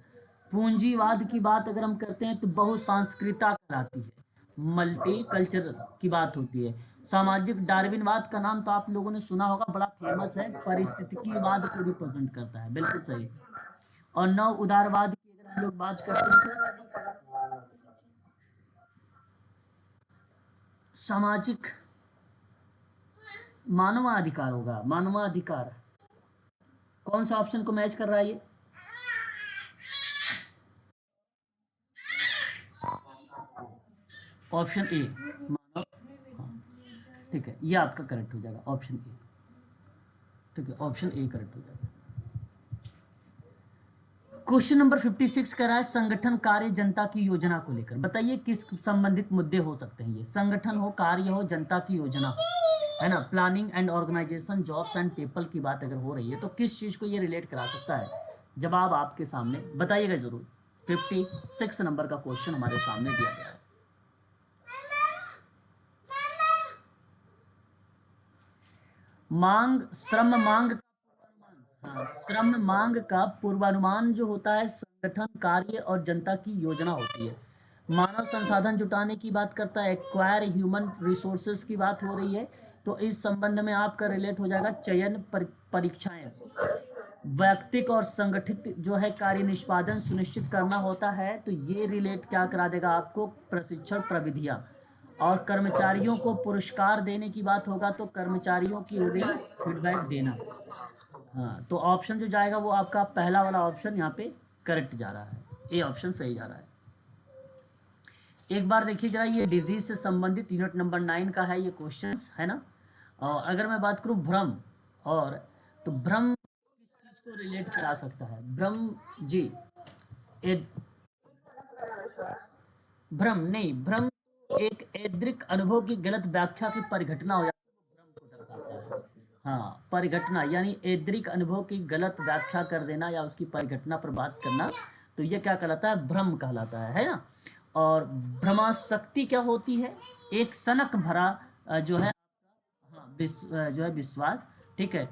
पूंजीवाद की बात अगर हम करते हैं तो बहुसांस्कृतिकता कहलाती है, मल्टी कल्चर की बात होती है। सामाजिक डार्विनवाद का नाम तो आप लोगों ने सुना होगा, बड़ा फेमस है, पारिस्थितिकीवाद को रिप्रेजेंट करता है, बिल्कुल सही। और नव उदारवाद की अगर हम लोग बात करते हैं, सामाजिक मानवाधिकार होगा, मानवाधिकार। कौन सा ऑप्शन को मैच कर रहा है ये? ऑप्शन ए, मानव, हाँ, ठीक है, ये आपका करेक्ट हो जाएगा, ऑप्शन ए, ठीक है, ऑप्शन ए करेक्ट हो जाएगा। क्वेश्चन नंबर 56 कह रहा है संगठन, कार्य, जनता की योजना को लेकर बताइए किस संबंधित मुद्दे हो सकते हैं ये। संगठन हो, कार्य हो, जनता की योजना हो, है ना, planning and organisation, jobs and people की बात अगर हो रही है तो किस चीज़ को ये रिलेट करा सकता है? जवाब आपके सामने बताइएगा जरूर। 56 नंबर का क्वेश्चन हमारे सामने दिया गया है। मांग, श्रम मांग, हाँ, श्रम मांग का पूर्वानुमान जो होता है संगठन, कार्य और जनता की योजना होती है। मानव संसाधन जुटाने की बात करता है, एक्वायर ह्यूमन रिसोर्सेज की बात हो रही है। तो इस संबंध में आपका रिलेट हो जाएगा चयन परीक्षाएं। वैयक्तिक और संगठित जो है कार्य निष्पादन सुनिश्चित करना होता है, तो ये रिलेट क्या करा देगा आपको? प्रशिक्षण प्रविधियां। और कर्मचारियों को पुरस्कार देने की बात होगा तो कर्मचारियों की हो गई फीडबैक देना। हाँ, तो ऑप्शन जो जाएगा वो आपका पहला वाला ऑप्शन यहाँ पे करेक्ट जा रहा है, ए ऑप्शन सही जा रहा है। एक बार देखिए जरा, ये डिजीज से संबंधित यूनिट नंबर 9 का है ये क्वेश्चंस, है ना। और अगर मैं बात करूँ भ्रम, और तो भ्रम किस चीज को रिलेट करा सकता है? भ्रम जी, ए, भ्रम नहीं, भ्रम एक ऐद्रिक अनुभव की गलत व्याख्या की परिघटना हो जाती है, वो भ्रम को दर्शाता है। हाँ, परिघटना यानी ऐद्रिक अनुभव की गलत व्याख्या कर देना या उसकी परिघटना पर बात करना, तो ये क्या कहलाता है? भ्रम कहलाता है ना। और भ्रमाशक्ति क्या होती है? एक सनक भरा जो है, हाँ, जो है विश्वास, ठीक है,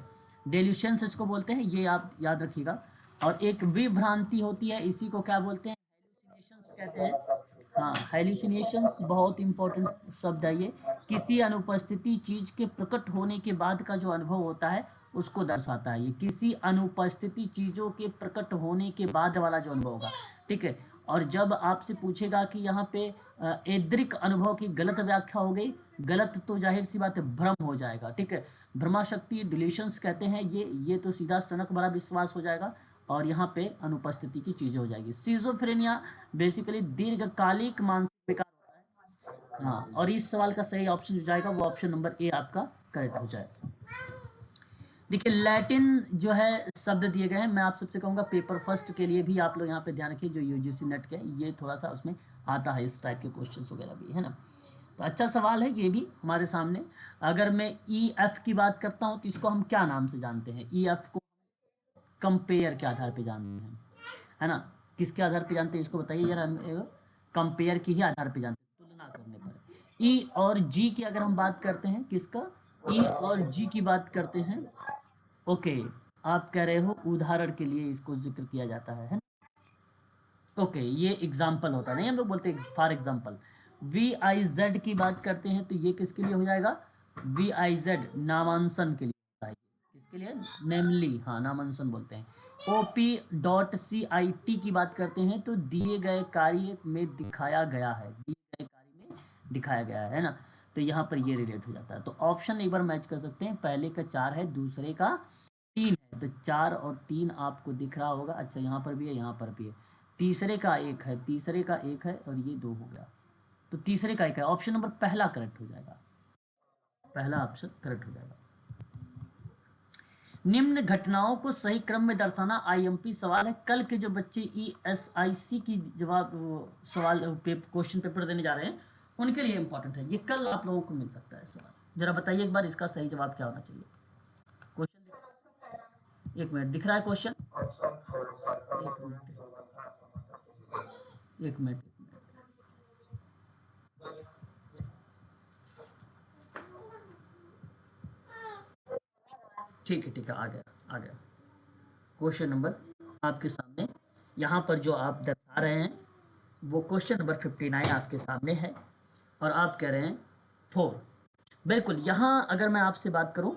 डेल्यूशंस इसको बोलते हैं, ये आप याद रखिएगा। और एक विभ्रांति होती है, इसी को क्या बोलते हैं? हेलुसिनेशंस कहते हैं। हाँ, हेलुसिनेशंस बहुत इंपॉर्टेंट शब्द है ये। किसी अनुपस्थिति चीज के प्रकट होने के बाद का जो अनुभव होता है उसको दर्शाता है ये। किसी अनुपस्थिति चीजों के प्रकट होने के बाद वाला जो अनुभव होगा, ठीक है। और जब आपसे पूछेगा कि यहाँ पे ऐद्रिक अनुभव की गलत व्याख्या हो गई, गलत तो जाहिर सी बात है भ्रम हो जाएगा, ठीक है। भ्रमाशक्ति डिल्यूशंस कहते हैं ये तो सीधा सनक भरा विश्वास हो जाएगा, और यहाँ पे अनुपस्थिति की चीजें हो जाएगी। सिजोफ्रेनिया बेसिकली दीर्घकालिक मानसिक विकार होता है। हाँ, और इस सवाल का सही ऑप्शन जो जाएगा वो ऑप्शन नंबर ए आपका करेक्ट हो जाएगा। देखिए, लैटिन जो है शब्द दिए गए हैं, मैं आप सबसे कहूँगा पेपर फर्स्ट के लिए भी आप लोग यहाँ पे ध्यान रखिए, जो यूजीसी नेट के ये थोड़ा सा उसमें आता है, इस टाइप के क्वेश्चंस वगैरह भी, है ना। तो अच्छा सवाल है ये भी हमारे सामने। अगर मैं ई एफ की बात करता हूँ तो इसको हम क्या नाम से जानते हैं? ई एफ को कंपेयर के आधार पे जानते हैं, है ना। किसके आधार पे जानते हैं इसको बताइए जरा। कंपेयर की ही आधार पे जानते हैं, तुलना करने पर। ई और जी की अगर हम बात करते हैं, किसका? ई और जी की बात करते हैं। ओके, आप कह रहे हो उदाहरण के लिए इसको जिक्र किया जाता है ना? ओके, ये एग्जाम्पल होता है, नहीं हम लोग बोलते हैं for example. V I Z की बात करते हैं तो ये किसके लिए हो जाएगा? वी आई जेड नामांसन के लिए होता है। किसके लिए? नेमली, हाँ, नामांसन बोलते हैं। O P dot C I T की बात करते हैं तो दिए गए कार्य में दिखाया गया है, दिए गए कार्य में दिखाया गया है ना। तो यहाँ पर ये रिलेट हो जाता है। तो ऑप्शन एक बार मैच कर सकते हैं, पहले का 4 है, दूसरे का 3 है, तो 4 और 3 आपको दिख रहा होगा। अच्छा, यहाँ पर भी है, यहाँ पर भी है। तीसरे का 1 है, तीसरे का 1 है, और ये 2 हो गया, तो तीसरे का 1 है। ऑप्शन नंबर पहला करेक्ट हो जाएगा, पहला ऑप्शन करेक्ट हो जाएगा। निम्न घटनाओं को सही क्रम में दर्शाना आईएमपी सवाल है। कल के जो बच्चे ईएसआईसी की जवाब सवाल क्वेश्चन पेपर देने जा रहे हैं उनके लिए इंपॉर्टेंट है ये, कल आप लोगों को मिल सकता है सवाल। जरा बताइए एक बार इसका सही जवाब क्या होना चाहिए? क्वेश्चन, एक मिनट, दिख रहा है क्वेश्चन? एक मिनट, ठीक है, ठीक है, आ गया, आ गया। क्वेश्चन नंबर आपके सामने, यहाँ पर जो आप दर्शा रहे हैं वो क्वेश्चन नंबर 59 आपके सामने है, और आप कह रहे हैं 4। बिल्कुल, यहाँ अगर मैं आपसे बात करूँ,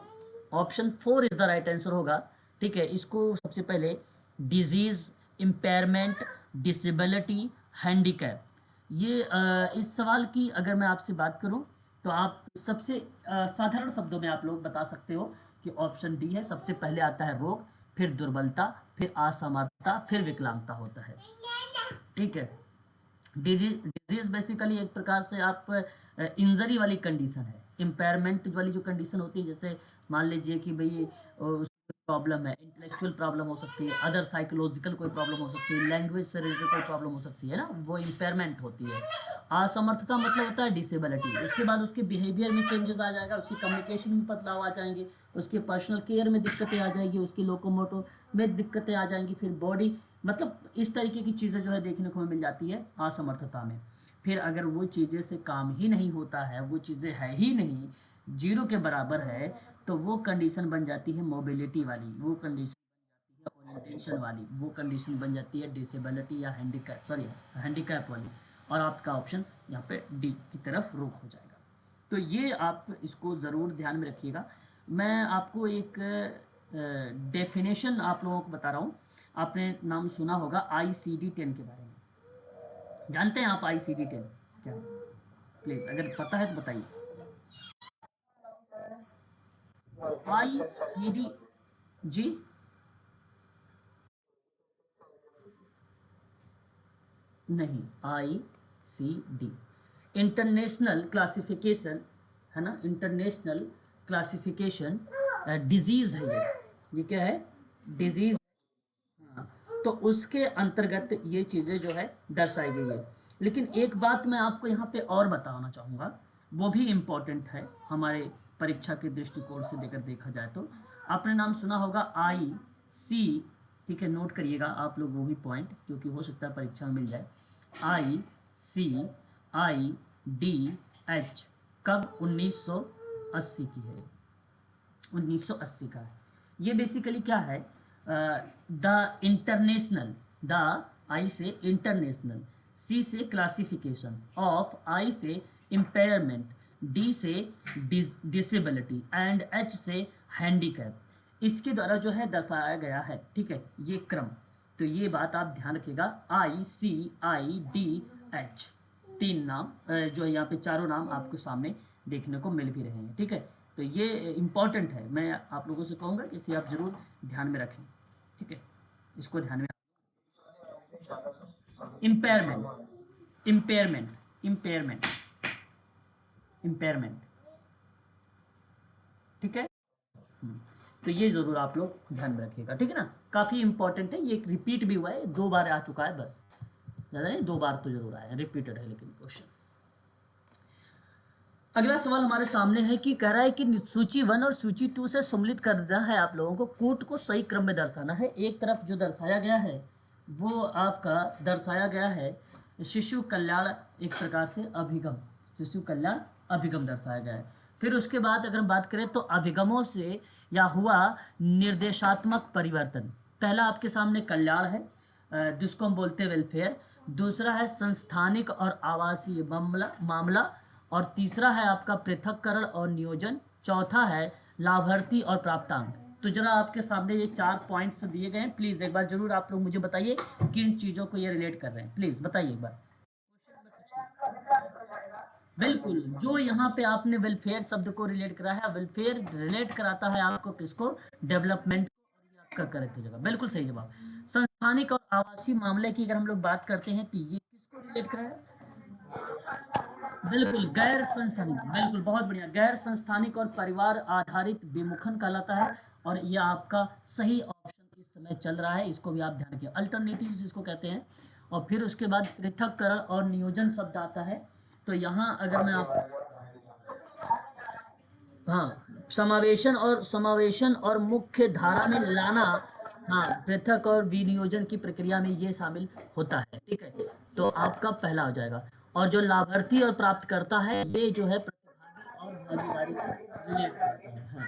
option 4 is the right answer होगा, ठीक है। इसको सबसे पहले डिजीज, इम्पेयरमेंट, डिसेबिलिटी, हैंडीकैप, ये इस सवाल की अगर मैं आपसे बात करूं तो आप सबसे साधारण शब्दों में आप लोग बता सकते हो कि ऑप्शन डी है। सबसे पहले आता है रोग, फिर दुर्बलता, फिर असमर्थता, फिर विकलांगता होता है, ठीक है। डिजीज बेसिकली एक प्रकार से आप इंजरी वाली कंडीशन है। इम्पेयरमेंट वाली जो कंडीशन होती है, जैसे मान लीजिए कि भाई प्रॉब्लम है, इंटेलेक्चुअल प्रॉब्लम हो सकती है, अदर साइकोलॉजिकल कोई प्रॉब्लम हो सकती है, लैंग्वेज से रिलेटेड कोई प्रॉब्लम हो सकती है ना, वो इम्पेयरमेंट होती है। असमर्थता मतलब होता है डिसेबिलिटी। उसके बाद उसके बिहेवियर में चेंजेस आ जाएगा, उसकी कम्युनिकेशन में बदलाव आ जाएंगे, उसके पर्सनल केयर में दिक्कतें आ जाएंगी, उसकी लोकोमोटो में दिक्कतें आ जाएंगी, फिर बॉडी मतलब इस तरीके की चीज़ें जो है देखने को मिल जाती है असमर्थता में। फिर अगर वो चीज़ें से काम ही नहीं होता है, वो चीज़ें है ही नहीं, जीरो के बराबर है, तो वो कंडीशन बन जाती है मोबिलिटी वाली, वो कंडीशन ओरिएंटेशन वाली, वो कंडीशन बन जाती है डिसेबिलिटी या हैंडीकैप, सॉरी हैंडीकैप वाली। और आपका ऑप्शन यहाँ पे डी की तरफ रुख हो जाएगा। तो ये आप इसको ज़रूर ध्यान में रखिएगा। मैं आपको एक डेफिनेशन आप लोगों को बता रहा हूँ। आपने नाम सुना होगा ICD-10 के बारे में। जानते हैं आप ICD-10 क्या है? प्लीज़ अगर पता है तो बताइए। ICD जी नहीं, ICD इंटरनेशनल क्लासिफिकेशन है ना, इंटरनेशनल क्लासिफिकेशन डिजीज है ये क्या है, डिजीज। हाँ, तो उसके अंतर्गत ये चीज़ें जो है दर्शाई गई है। लेकिन एक बात मैं आपको यहाँ पे और बताना चाहूँगा, वो भी इम्पोर्टेंट है हमारे परीक्षा के दृष्टिकोण से देकर देखा जाए तो। आपने नाम सुना होगा IC, ठीक है, नोट करिएगा आप लोग वो भी पॉइंट, क्योंकि हो सकता है परीक्षा में मिल जाए। ICIDH कब 1980 की है, 1980 का है। ये बेसिकली क्या है, द इंटरनेशनल, द आई से इंटरनेशनल, C से क्लासिफिकेशन, ऑफ I से इम्पेयरमेंट, D से डिसेबिलिटी एंड H से हैंडीकैप, इसके द्वारा जो है दर्शाया गया है। ठीक है, ये क्रम, तो ये बात आप ध्यान रखिएगा। ICIDH तीन नाम जो है यहाँ पे चारों नाम आपको सामने देखने को मिल भी रहे हैं। ठीक है, तो ये इम्पॉर्टेंट है, मैं आप लोगों से कहूँगा कि इसे आप जरूर ध्यान में रखें। ठीक है, इसको ध्यान में। इम्पेयरमेंट, इम्पेयरमेंट, इम्पेयरमेंट, इम्पेयरमेंट, ठीक है। तो ये जरूर आप लोग ध्यान में रखिएगा, ठीक है ना, काफ़ी इंपॉर्टेंट है। ये एक रिपीट भी हुआ है, 2 बार आ चुका है, बस ज़्यादा नहीं, 2 बार तो जरूर आया है, रिपीटेड है लेकिन क्वेश्चन। अगला सवाल हमारे सामने है कि कह रहा है कि सूची 1 और सूची 2 से सम्मिलित करना है आप लोगों को, कूट को सही क्रम में दर्शाना है। एक तरफ जो दर्शाया गया है वो आपका दर्शाया गया है शिशु कल्याण, एक प्रकार से अभिगम, शिशु कल्याण अभिगम दर्शाया गया है। फिर उसके बाद अगर हम बात करें तो अभिगमों से या हुआ निर्देशात्मक परिवर्तन। पहला आपके सामने कल्याण है, जिसको हम बोलते हैं वेलफेयर। दूसरा है संस्थानिक और आवासीय मामला मामला, और तीसरा है आपका पृथक्करण और नियोजन। चौथा है लाभार्थी और प्राप्तांक। तो जरा आपके सामने ये 4 पॉइंट्स दिए गए हैं, प्लीज एक बार जरूर आप लोग मुझे बताइए किन चीजों को ये रिलेट कर रहे हैं, प्लीज बताइए एक बार। बिल्कुल, जो यहाँ पे आपने वेलफेयर शब्द को रिलेट करा है, वेलफेयर रिलेट कराता है आपको किसको, डेवलपमेंट का करेक्ट जगह, बिल्कुल सही जवाब। संस्थानिक और आवासीय मामले की अगर हम लोग बात करते हैं तो ये किसको रिलेट करा है, बिल्कुल गैर संस्थानिक, बिल्कुल बहुत बढ़िया, गैर संस्थानिक और परिवार आधारित विमुखन कहलाता है। और ये आपका सही ऑप्शन इस समय चल रहा है, इसको भी आप ध्यान रखिए, अल्टरनेटिव्स इसको कहते हैं। और फिर उसके बाद पृथक्करण और नियोजन शब्द आता है। तो यहाँ अगर मैं आप, हाँ, समावेशन और मुख्य धारा में लाना, हाँ, पृथक और विनियोजन की प्रक्रिया में ये शामिल होता है। ठीक है, तो आपका पहला हो जाएगा। और जो लाभार्थी और प्राप्त करता है, ये जो है प्रतिभागी और भागीदारी से रिलेट करता है। हाँ,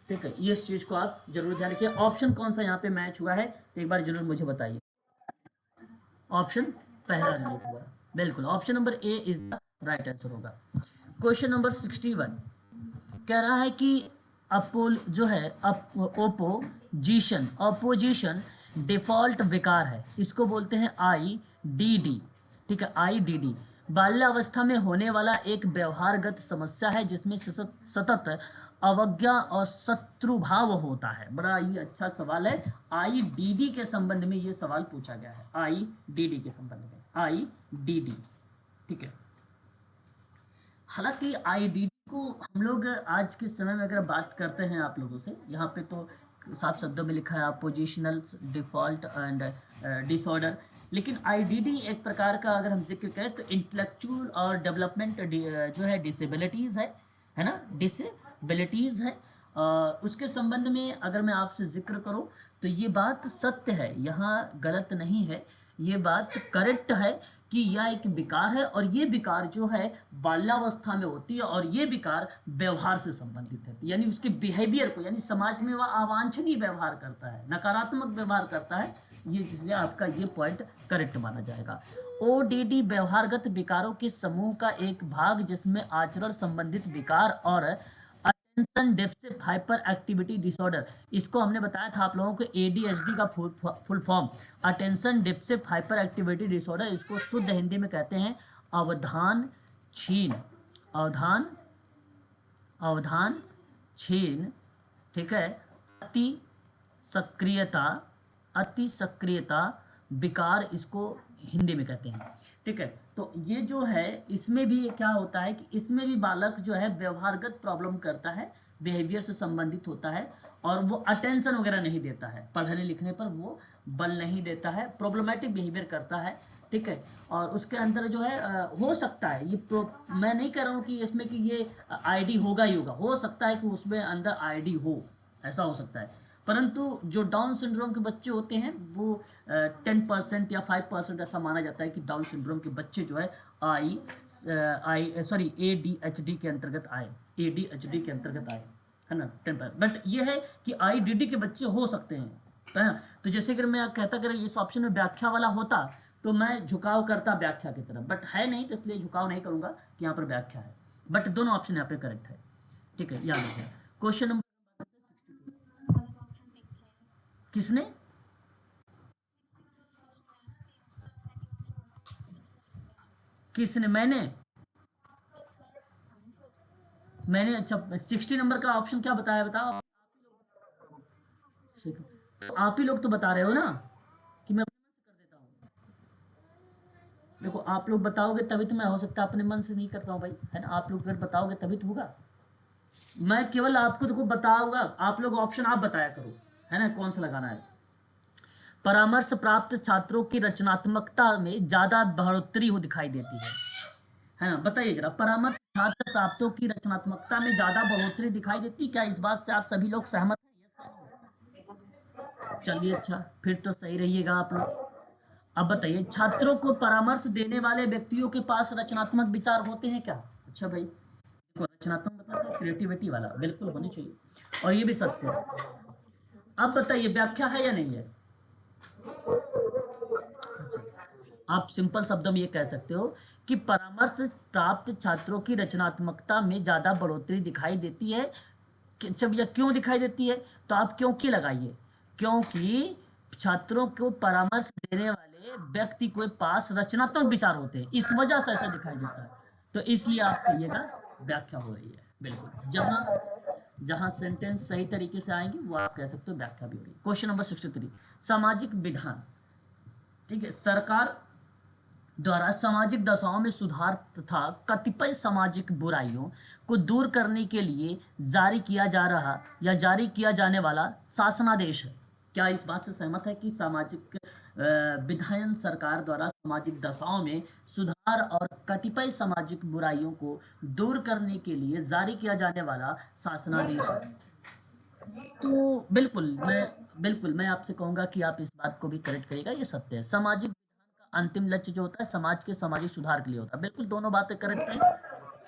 ठीक है, ये इस चीज को आप जरूर ध्यान रखिए। ऑप्शन कौन सा यहाँ पे मैच हुआ है तो एक बार जरूर मुझे बताइए। ऑप्शन पहला रिलेट हुआ, बिल्कुल, option number A is the right answer होगा। क्वेश्चन नंबर 61 कह रहा है कि अपोल जो है ओपोजिशन, अपोजिशन डिफॉल्ट विकार है, इसको बोलते हैं IDD। ठीक है, IDD बाल्यावस्था में होने वाला एक व्यवहारगत समस्या है जिसमें सतत अवज्ञा और शत्रुभाव होता है। बड़ा ही अच्छा सवाल है, IDD के संबंध में ये सवाल पूछा गया है, IDD के संबंध में, IDD। ठीक है, हालांकि IDD को हम लोग आज के समय में अगर बात करते हैं आप लोगों से, यहाँ पे तो साफ शब्दों में लिखा है अपोजिशनल डिफॉल्ट एंड डिसऑर्डर। लेकिन आईडीडी एक प्रकार का अगर हम जिक्र करें तो इंटेलेक्चुअल और डेवलपमेंट जो है डिसेबिलिटीज़ है ना, डिसेबिलिटीज़ है। उसके संबंध में अगर मैं आपसे जिक्र करूं तो ये बात सत्य है, यहाँ गलत नहीं है, ये बात करेक्ट है कि यह एक विकार है और ये विकार जो है बाल्यावस्था में होती है और ये विकार व्यवहार से संबंधित है, यानी उसके बिहेवियर को, यानी समाज में वह अवांछनीय व्यवहार करता है, नकारात्मक व्यवहार करता है, ये इसलिए आपका ये पॉइंट करेक्ट माना जाएगा। ओडीडी व्यवहारगत विकारों के समूह का एक भाग जिसमें आचरण संबंधित विकार और attention deficit hyper activity disorder, इसको हमने बताया था आप लोगों को एडीएचडी का full form attention deficit hyper activity disorder, इसको शुद्ध हिंदी में कहते हैं अवधान छीन, अवधान अवधान छीन, ठीक है, अति सक्रियता, अति सक्रियता विकार इसको हिंदी में कहते हैं, ठीक है। तो ये जो है इसमें भी क्या होता है कि इसमें भी बालक जो है व्यवहारगत प्रॉब्लम करता है, बिहेवियर से संबंधित होता है और वो अटेंशन वगैरह नहीं देता है, पढ़ने लिखने पर वो बल नहीं देता है, प्रॉब्लमेटिक बिहेवियर करता है, ठीक है। और उसके अंदर जो है हो सकता है ये मैं नहीं कह रहा हूँ कि इसमें कि ये आईडी होगा ही होगा, हो सकता है कि उसमें अंदर आईडी हो, ऐसा हो सकता है, परंतु जो डाउन सिंड्रोम के बच्चे होते हैं वो 10% या 5% ऐसा माना जाता है कि डाउन सिंड्रोम के बच्चे जो है ADHD के अंतर्गत आए, ADHD के अंतर्गत आए, है ना 10%। बट ये है कि IDD के बच्चे हो सकते हैं, है ना। तो जैसे कि मैं कहता अगर इस ऑप्शन में व्याख्या वाला होता तो मैं झुकाव करता व्याख्या की तरफ, बट है नहीं तो इसलिए झुकाव नहीं करूंगा कि यहाँ पर व्याख्या है, बट दोनों ऑप्शन यहाँ पे करेक्ट है, ठीक है, याद रखिए। क्वेश्चन नंबर किसने, किसने, मैंने अच्छा 60 नंबर का ऑप्शन क्या बताया, बताओ। तो आप ही लोग तो बता रहे हो ना कि मैं अपने मन से कर देता हूँ, देखो आप लोग बताओगे तभी तो मैं, हो सकता है अपने मन से नहीं करता हूँ भाई, है ना, आप लोग अगर बताओगे तभी तो होगा, मैं केवल आपको देखो बताऊंगा, आप लोग ऑप्शन आप बताया करो, है ना, कौन सा लगाना है। परामर्श प्राप्त छात्रों की रचनात्मकता में ज्यादा बढ़ोतरी हो दिखाई देती है ना, बताइए जरा, परामर्श छात्र प्राप्तों की रचनात्मकता में ज्यादा बढ़ोतरी दिखाई देती, क्या इस बात से आप सभी लोग सहमत हैं? चलिए अच्छा, फिर तो सही रहिएगा आप लोग। अब बताइए, छात्रों को परामर्श देने वाले व्यक्तियों के पास रचनात्मक विचार होते हैं क्या? अच्छा भाई, देखो रचनात्मक मतलब तो क्रिएटिविटी वाला बिल्कुल होनी चाहिए, और ये भी सत्य है। अब बताइए व्याख्या है या नहीं है? आप सिंपल शब्दों में ये कह सकते हो कि परामर्श प्राप्त छात्रों की रचनात्मकता में ज्यादा बढ़ोतरी दिखाई देती है। जब यह क्यों दिखाई देती है तो आप क्योंकि लगाइए, क्योंकि छात्रों को परामर्श देने वाले व्यक्ति के पास रचनात्मक विचार होते हैं, इस वजह से ऐसा दिखाई देता है, तो इसलिए आप कहिएगा व्याख्या हो रही है, बिल्कुल जहां जहां सेंटेंस सही तरीके से आएंगे वो आप कह सकते हो व्याख्या भी हो रही है। क्वेश्चन नंबर 63, सामाजिक विधान, ठीक है, सरकार द्वारा सामाजिक दशाओं में सुधार तथा कतिपय सामाजिक बुराइयों को दूर करने के लिए जारी किया जा रहा या जारी किया जाने वाला शासनादेश है। क्या इस बात से सहमत है कि सामाजिक विधायन सरकार द्वारा सामाजिक दशाओं में सुधार और कतिपय सामाजिक बुराइयों को दूर करने के लिए जारी किया जाने वाला शासनादेश है? तो बिल्कुल मैं आपसे कहूंगा कि आप इस बात को भी करेक्ट करिएगा, ये सत्य है। सामाजिक अंतिम लक्ष्य जो होता है समाज के सामाजिक सुधार के लिए होता है, बिल्कुल दोनों बातें करेक्ट है,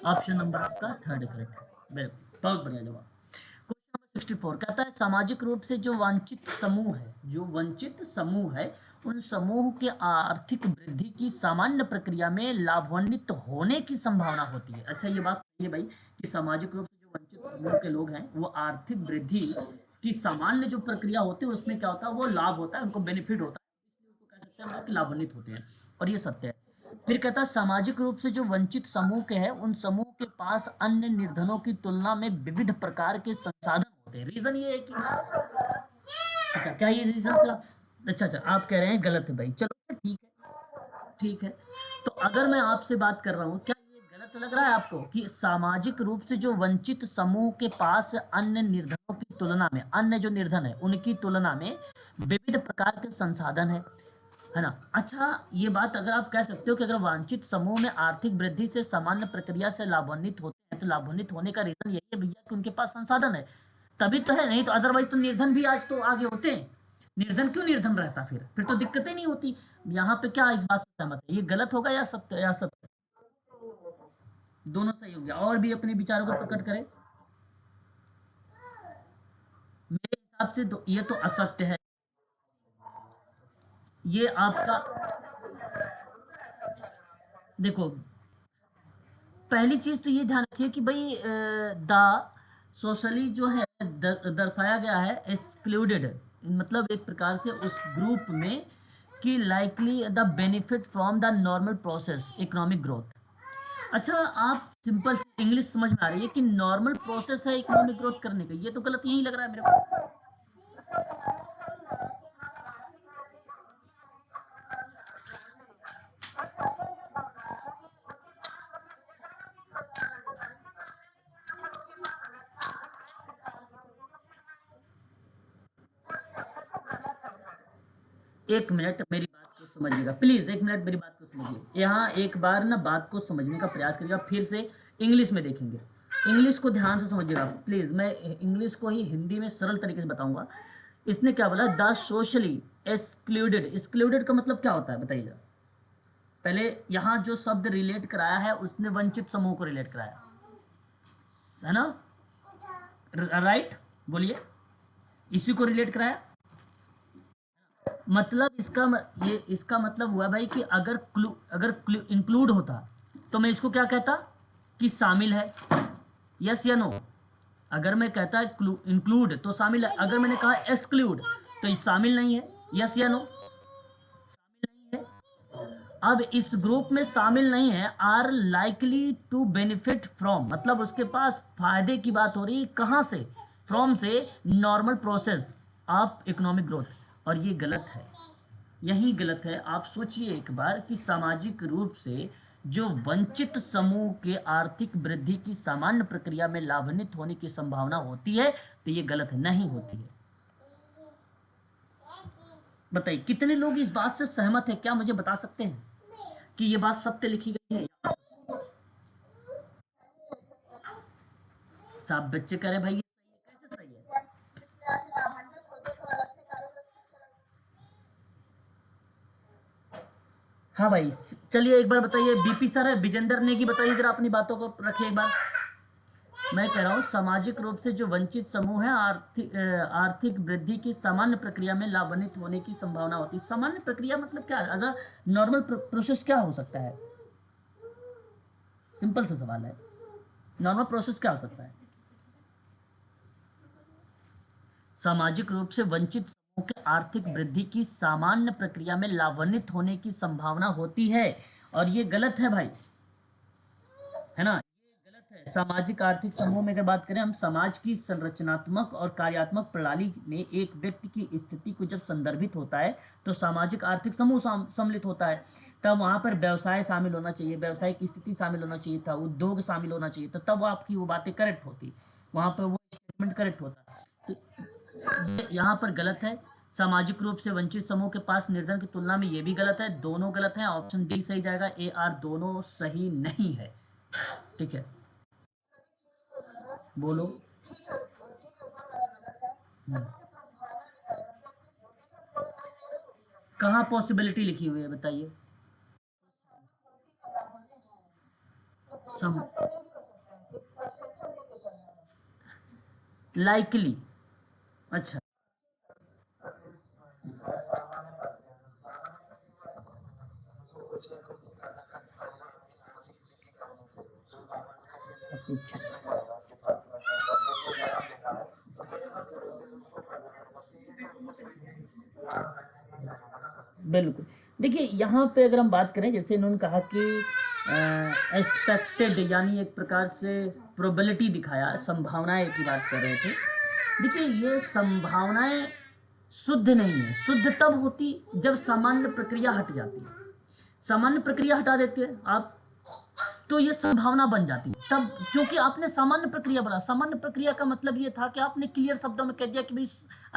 ऑप्शन नंबर आपका थर्ड करेक्ट है, बिल्कुल बहुत बढ़िया जवाब। क्वेश्चन नंबर 64 कहता है सामाजिक रूप से जो वंचित समूह है, जो वंचित समूह है, उन समूह के आर्थिक वृद्धि की सामान्य प्रक्रिया में लाभान्वित होने की संभावना होती है। अच्छा ये बात सही है भाई कि सामाजिक रूप से जो वंचित समूह के लोग हैं वो आर्थिक वृद्धि की सामान्य जो प्रक्रिया होती है उसमें क्या होता है, वो लाभ होता है, उनको बेनिफिट होता है, कह सकते हैं हम लोग कि लाभान्वित होते हैं, और ये सत्य है। फिर कहता है सामाजिक रूप से जो वंचित समूह के हैं उन समूह के पास अन्य निर्धनों की तुलना में विविध प्रकार के संसाधन होते हैं। रीजन ये है कि अच्छा क्या ये रीजन से अच्छा आप कह रहे हैं गलत है भाई, चलो ठीक है, ठीक है। तो अगर मैं आपसे बात कर रहा हूँ, क्या ये गलत लग रहा है आपको कि सामाजिक रूप से जो वंचित समूह के पास अन्य निर्धनों की तुलना में, अन्य जो निर्धन है उनकी तुलना में विविध प्रकार के संसाधन है ना। अच्छा, ये बात अगर आप कह सकते हो कि अगर वांछित समूह में आर्थिक वृद्धि से सामान्य प्रक्रिया से लाभान्वित होते हैं तो लाभान्वित होने का रीजन यही है भैया कि उनके पास संसाधन है, तभी तो है, नहीं तो अदरवाइज तो निर्धन भी आज तो आगे होते हैं। निर्धन क्यों निर्धन रहता, फिर तो दिक्कतें नहीं होती। यहाँ पे क्या इस बात से सहमत है, ये गलत होगा या सत्य, या सत्य? दोनों सही हो गया। और भी अपने विचारों को प्रकट करें। मेरे हिसाब से तो ये तो असत्य है। ये आपका, देखो पहली चीज तो ये ध्यान रखिए कि भाई द सोशली जो है दर्शाया गया है एक्सक्लूडेड, मतलब एक प्रकार से उस ग्रुप में कि likely the benefit from the normal process economic growth. अच्छा, आप सिंपल से इंग्लिश समझ में आ रही है कि नॉर्मल प्रोसेस है इकोनॉमिक ग्रोथ करने का, ये तो गलत यही लग रहा है मेरे को। एक मिनट मेरी बात को समझिएगा प्लीज, एक मिनट मेरी बात को समझिए। यहाँ एक बार ना बात को समझने का प्रयास करिएगा, फिर से इंग्लिश में देखेंगे। इंग्लिश को ध्यान से समझिएगा प्लीज, मैं इंग्लिश को ही हिंदी में सरल तरीके से बताऊंगा। इसने क्या बोला, द सोशली एक्सक्लूडेड। एक्सक्लूडेड का मतलब क्या होता है बताइएगा। पहले यहाँ जो शब्द रिलेट कराया है उसने वंचित समूह को रिलेट कराया है ना, राइट, बोलिए, इसी को रिलेट कराया। मतलब ये इसका मतलब हुआ भाई कि अगर इंक्लूड होता तो मैं इसको क्या कहता कि शामिल है, यस या नो। अगर मैं कहता इंक्लूड तो शामिल है, अगर मैंने कहा एक्सक्लूड तो ये शामिल नहीं है, यस या नो, शामिल नहीं है। अब इस ग्रुप में शामिल नहीं है, are likely to benefit from, मतलब उसके पास फायदे की बात हो रही है, कहां से, फ्रॉम से, normal process of economic growth. और ये गलत है, यही गलत है। आप सोचिए एक बार कि सामाजिक रूप से जो वंचित समूह के आर्थिक वृद्धि की सामान्य प्रक्रिया में लाभान्वित होने की संभावना होती है, तो ये गलत है, नहीं होती है। बताइए कितने लोग इस बात से सहमत है, क्या मुझे बता सकते हैं कि ये बात सत्य लिखी गई है? सब बच्चे कह रहे भाई ये सही है, कैसे सही है? हाँ भाई, चलिए एक बार बताइए, बीपी सर है, विजेंद्र नेगी, बताइए जरा अपनी बातों को रखिए एक बार। मैं कह रहा हूँ सामाजिक रूप से जो वंचित समूह है आर्थिक वृद्धि की सामान्य प्रक्रिया में लाभान्वित होने की संभावना होती है। सामान्य प्रक्रिया मतलब क्या है, अगर नॉर्मल प्रोसेस क्या हो सकता है? सिंपल सा सवाल है, नॉर्मल प्रोसेस क्या हो सकता है? सामाजिक रूप से वंचित समूह के आर्थिक वृद्धि की सामान्य प्रक्रिया में लाभान्वित होने की संभावना होती है, और ये गलत है भाई, है ना, ये गलत है। सामाजिक आर्थिक समूह में अगर बात करें हम, समाज की संरचनात्मक और कार्यात्मक प्रणाली में एक व्यक्ति की स्थिति को जब संदर्भित होता है तो सामाजिक आर्थिक समूह सम्मिलित होता है। तब वहां पर व्यवसाय शामिल होना चाहिए, व्यवसाय की स्थिति शामिल होना चाहिए था, उद्योग शामिल होना चाहिए था, तब आपकी वो बातें करेक्ट होती, वहां पर वो स्टेटमेंट करेक्ट होता। तो यहाँ पर गलत है। सामाजिक रूप से वंचित समूह के पास निर्धन की तुलना में ये भी गलत है, दोनों गलत है। ऑप्शन डी सही जाएगा, ए आर दोनों सही नहीं है। ठीक है, बोलो। कहाँ पॉसिबिलिटी लिखी हुई है बताइए? सम लाइकली, अच्छा, अच्छा, बिल्कुल। देखिए यहाँ पे अगर हम बात करें, जैसे इन्होंने कहा कि एक्सपेक्टेड, यानी एक प्रकार से प्रोबेबिलिटी दिखाया, संभावनाएं की बात कर रहे थे। देखिए ये संभावनाएं शुद्ध नहीं है, शुद्ध तब होती जब सामान्य प्रक्रिया हट जाती है। सामान्य प्रक्रिया हटा देते हैं आप, तो ये संभावना बन जाती है तब, क्योंकि आपने सामान्य प्रक्रिया बोला। सामान्य प्रक्रिया का मतलब ये था कि आपने क्लियर शब्दों में कह दिया कि भाई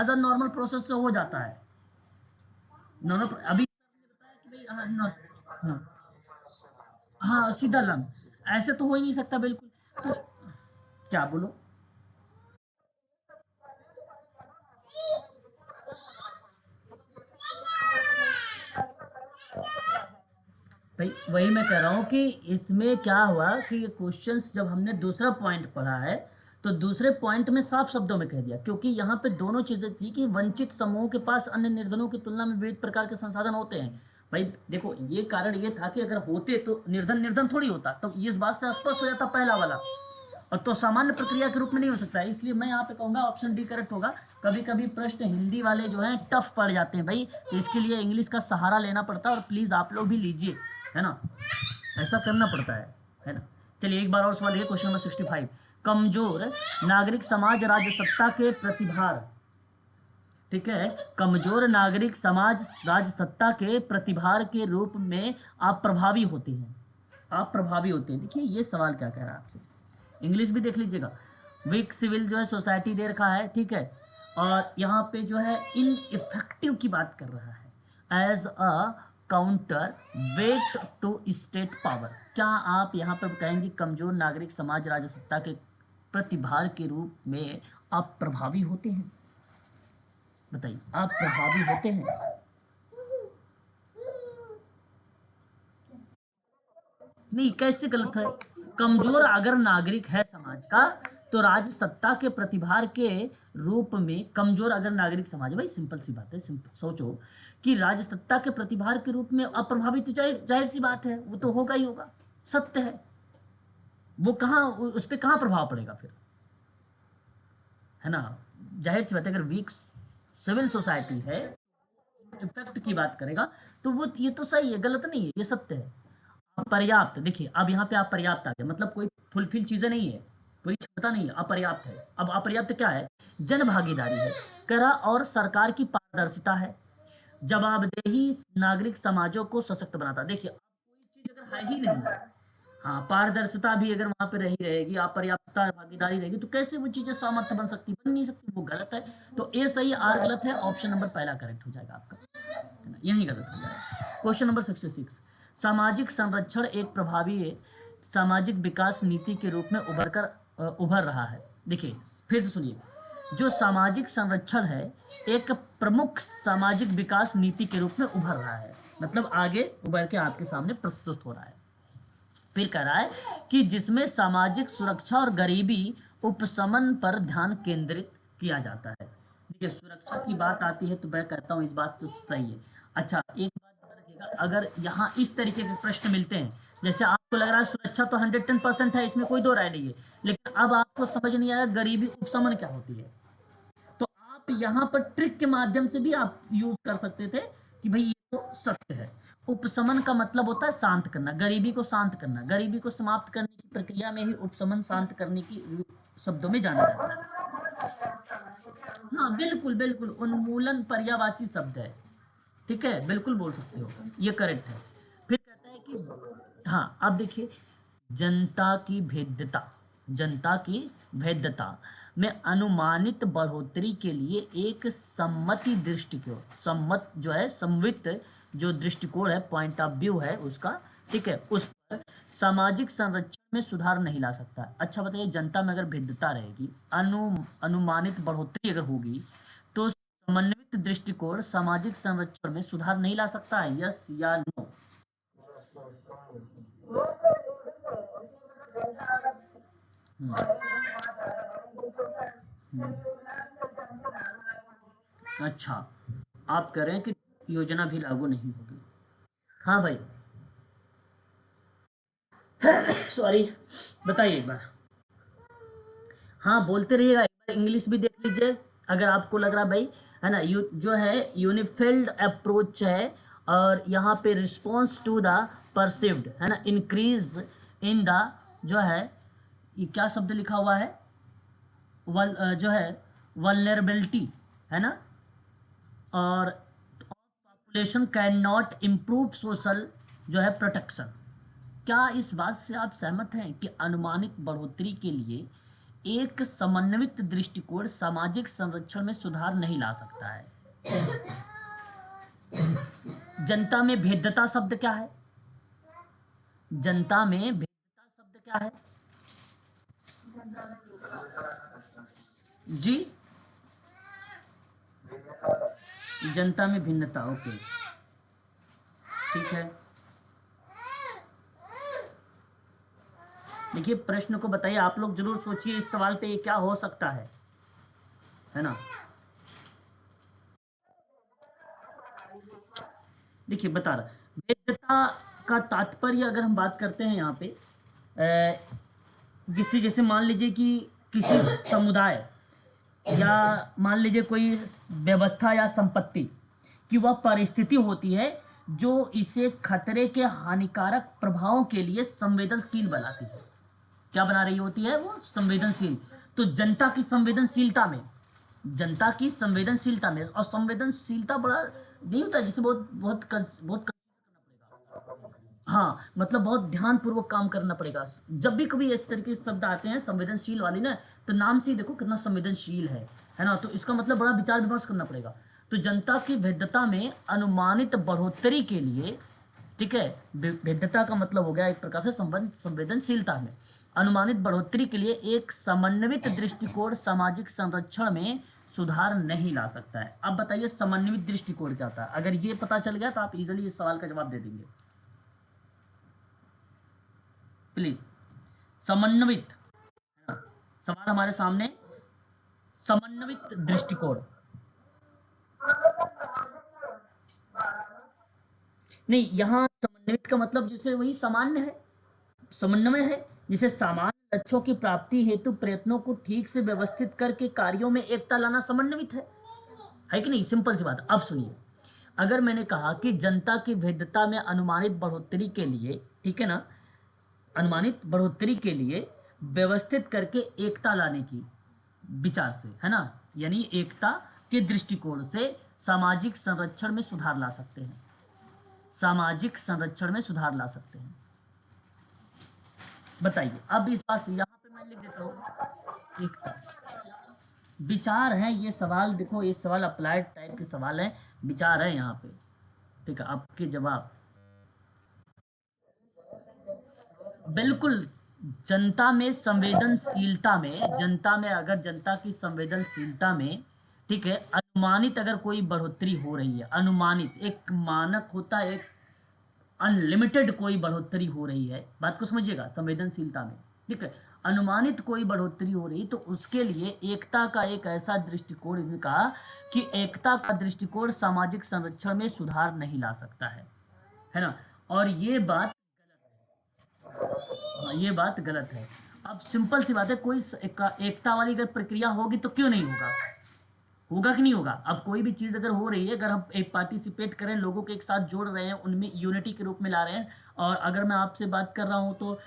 एज अ नॉर्मल प्रोसेस से हो जाता है। नॉर्मल अभी बताया कि भाई हाँ हाँ सीधा लंग, ऐसे तो हो ही नहीं सकता बिल्कुल। तो क्या बोलो? भाई वही मैं कह रहा हूँ कि इसमें क्या हुआ कि ये क्वेश्चंस जब हमने दूसरा पॉइंट पढ़ा है तो दूसरे पॉइंट में साफ शब्दों में कह दिया, क्योंकि यहाँ पे दोनों चीजें थी कि वंचित समूहों के पास अन्य निर्धनों की तुलना में विविध प्रकार के संसाधन होते हैं। भाई देखो ये कारण ये था कि अगर होते तो निर्धन निर्धन थोड़ी होता, तो ये इस बात से स्पष्ट हो जाता पहला वाला। और तो सामान्य प्रक्रिया के रूप में नहीं हो सकता है, इसलिए मैं यहाँ पे कहूंगा ऑप्शन डी करेक्ट होगा। कभी कभी प्रश्न हिंदी वाले जो हैं टफ पड़ जाते हैं भाई, तो इसके लिए इंग्लिश का सहारा लेना पड़ता है, और प्लीज आप लोग भी लीजिए, है ना, ऐसा करना पड़ता है ना। चलिए एक बार और सवाल, ये क्वेश्चन नंबर 65। कमजोर नागरिक समाज राज्य सत्ता के प्रतिभार, ठीक है, कमजोर नागरिक समाज राज्य सत्ता के प्रतिभार के रूप में आप प्रभावी होते हैं। आप प्रभावी होते हैं, देखिए ये सवाल क्या कह रहा है आपसे, इंग्लिश भी देख लीजिएगा। वीक सिविल जो है सोसाइटी दे रखा है, ठीक है, और यहाँ पे जो है इन इफेक्टिव की बात कर रहा है, as a counter weight to state power. क्या आप यहाँ पर कहेंगे कमजोर नागरिक समाज राज्य सत्ता के प्रतिभार के रूप में आप प्रभावी होते हैं? बताइए, आप प्रभावी होते हैं? नहीं, कैसे गलत है? कमजोर अगर नागरिक है समाज का, तो राज्य सत्ता के प्रतिभार के रूप में कमजोर अगर नागरिक समाज है, भाई सिंपल सी बात है, सिंपल सोचो कि राज्य सत्ता के प्रतिभार के रूप में अप्रभावित, तो जाहिर जाहिर सी बात है वो तो होगा ही होगा, सत्य है। वो कहाँ, उस पर कहाँ प्रभाव पड़ेगा फिर, है ना। जाहिर सी बात है, अगर वीक सिविल सोसाइटी है, इफेक्ट की बात करेगा, तो वो ये तो सही है, गलत नहीं है, ये सत्य है। पर्याप्त, देखिए अब यहाँ पे आप पर्याप्त आ गए, मतलब कोई फुलफिल चीजें नहीं है, पूरी क्षमता नहीं है, अपर्याप्त है। अब अपर्याप्त क्या है? जन भागीदारी है, करा और सरकार की पारदर्शिता है, जवाबदेही नागरिक समाजों को सशक्त बनाता। देखिए अब कोई चीज अगर है ही नहीं, हाँ पारदर्शिता भी अगर वहां पे रही रहेगी, अपर्याप्तता भागीदारी रहेगी, तो कैसे वो चीजें सामर्थ्य बन सकती, बन नहीं सकती, वो गलत है। तो ए सही, आर गलत है, ऑप्शन नंबर पहला करेक्ट हो जाएगा आपका, है ना, यही गलत हो जाएगा। Question number 66। सामाजिक संरक्षण एक प्रभावी सामाजिक विकास नीति के रूप में उभर रहा है। देखिए फिर से सुनिए, जो सामाजिक संरक्षण है एक प्रमुख सामाजिक विकास नीति के रूप में उभर रहा है, मतलब आगे उभर के आपके सामने प्रस्तुत हो रहा है। फिर कह रहा है कि जिसमें सामाजिक सुरक्षा और गरीबी उपशमन पर ध्यान केंद्रित किया जाता है। देखिए सुरक्षा की बात आती है तो मैं कहता हूँ इस बात तो सही है। अच्छा एक बात ध्यान रखिएगा, अगर यहाँ इस तरीके के प्रश्न मिलते हैं, जैसे आपको लग रहा है सुरक्षा तो 110% है, इसमें कोई दो राय नहीं है, लेकिन अब आपको समझ नहीं आया गरीबी उपशमन क्या होती है, तो आप यहाँ पर ट्रिक के माध्यम से भी आप यूज कर सकते थे कि भाई ये तो सत्य है। उपशमन का मतलब होता है शांत करना, गरीबी को शांत करना, गरीबी को समाप्त करने की प्रक्रिया में ही उपशमन शांत करने की शब्दों में जाना जाता है। हाँ बिल्कुल बिल्कुल, उन्मूलन पर्यायवाची शब्द है, ठीक है, बिल्कुल बोल सकते हो, ये करेक्ट है। फिर कहता है कि हाँ अब देखिए, जनता की भेद्यता, जनता की भेद्यता में अनुमानित बढ़ोतरी के लिए एक सम्मति दृष्टिकोण, सम्मत जो है सम्मित जो दृष्टिकोण है, पॉइंट ऑफ व्यू है उसका, ठीक है, उस पर सामाजिक संरक्षण में सुधार नहीं ला सकता। अच्छा बताइए, जनता में अगर भेद्यता रहेगी, अनुमानित बढ़ोतरी अगर होगी, तो समन्वित दृष्टिकोण सामाजिक संरक्षण में सुधार नहीं ला सकता है, यस या नो? अच्छा, आप कह रहे हैं कि योजना भी लागू नहीं होगी। हाँ भाई सॉरी, बताइए एक बार। हाँ बोलते रहिएगा, एक बार इंग्लिश भी देख लीजिए अगर आपको लग रहा भाई, है ना, जो है यूनिफिल्ड अप्रोच है, और यहाँ पे रिस्पॉन्स टू द परसिव्ड, है ना, इंक्रीज इन द, जो है ये क्या शब्द लिखा हुआ है, जो है वल्नरेबिलिटी, है ना, और population can not improve social जो है प्रोटेक्शन, क्या इस बात से आप सहमत हैं कि अनुमानित बढ़ोतरी के लिए एक समन्वित दृष्टिकोण सामाजिक संरक्षण में सुधार नहीं ला सकता है? जनता में भेद्यता शब्द क्या है? जनता में भेद्यता शब्द क्या है जी? जनता में भिन्नता, ओके, ठीक है। देखिए प्रश्न को बताइए, आप लोग जरूर सोचिए इस सवाल पे ये क्या हो सकता है ना। देखिए बता रहा, भेद्यता का तात्पर्य अगर हम बात करते हैं यहाँ पे किसी, जैसे मान लीजिए कि किसी समुदाय या मान लीजिए कोई व्यवस्था या संपत्ति की वह परिस्थिति होती है जो इसे खतरे के हानिकारक प्रभावों के लिए संवेदनशील बनाती है। क्या बना रही होती है वो? संवेदनशील। तो जनता की संवेदनशीलता में, जनता की संवेदनशीलता में, और संवेदनशीलता बड़ा नहीं होता जिसे बहुत बहुत बहुत हाँ, मतलब बहुत ध्यान पूर्वक काम करना पड़ेगा। जब भी कभी इस तरीके के शब्द आते हैं संवेदनशील वाली ना, तो नाम से ही देखो कितना संवेदनशील है ना, तो इसका मतलब बड़ा विचार विमर्श करना पड़ेगा। तो जनता की भेद्यता में अनुमानित बढ़ोतरी के लिए, ठीक है, भेद्यता का मतलब हो गया एक प्रकार से संवेदनशीलता में अनुमानित बढ़ोतरी के लिए एक समन्वित दृष्टिकोण सामाजिक संरक्षण में सुधार नहीं ला सकता है। अब बताइए समन्वित दृष्टिकोण क्या होता है? अगर ये पता चल गया तो आप इजीली इस सवाल का जवाब दे देंगे। प्लीज, समन्वित, सवाल हमारे सामने, समन्वित दृष्टिकोण। नहीं, यहाँ समन्वित का मतलब जैसे वही सामान्य है, समन्वय है, जिसे सामान्य लक्ष्यों की प्राप्ति हेतु प्रयत्नों को ठीक से व्यवस्थित करके कार्यों में एकता लाना समन्वित है कि नहीं? सिंपल सी बात। अब सुनिए, अगर मैंने कहा कि जनता की भेद्यता में अनुमानित बढ़ोतरी के लिए, ठीक है ना, अनुमानित बढ़ोतरी के लिए व्यवस्थित करके एकता लाने की विचार से, है ना, यानी एकता के दृष्टिकोण से सामाजिक संरक्षण में सुधार ला सकते हैं, सामाजिक संरक्षण में सुधार ला सकते हैं। बताइए अब इस बात से, यहाँ पे मैं लिख देता हूँ एकता, विचार है ये सवाल। देखो ये सवाल अप्लाइड टाइप के सवाल है, विचार है यहाँ पे, ठीक है। आपके जवाब बिल्कुल जनता में संवेदनशीलता में, जनता में अगर जनता की संवेदनशीलता में, ठीक है, अनुमानित अगर कोई बढ़ोतरी हो रही है, अनुमानित एक मानक होता है, एक अनलिमिटेड कोई बढ़ोतरी हो रही है, बात को समझिएगा, संवेदनशीलता में, ठीक है, अनुमानित कोई बढ़ोतरी हो रही, तो उसके लिए एकता का एक ऐसा दृष्टिकोण, इनका कि एकता का दृष्टिकोण सामाजिक संरक्षण में सुधार नहीं ला सकता है ना। और ये बात, ये बात गलत है। अब सिंपल सी बात है, कोई एकता वाली अगर प्रक्रिया होगी तो क्यों नहीं होगा? होगा कि नहीं होगा? अब कोई भी चीज़ अगर हो रही है, अगर हम एक पार्टिसिपेट करें, लोगों को एक साथ जोड़ रहे हैं, उनमें यूनिटी के रूप में ला रहे हैं, और अगर मैं आपसे बात कर रहा हूँ तो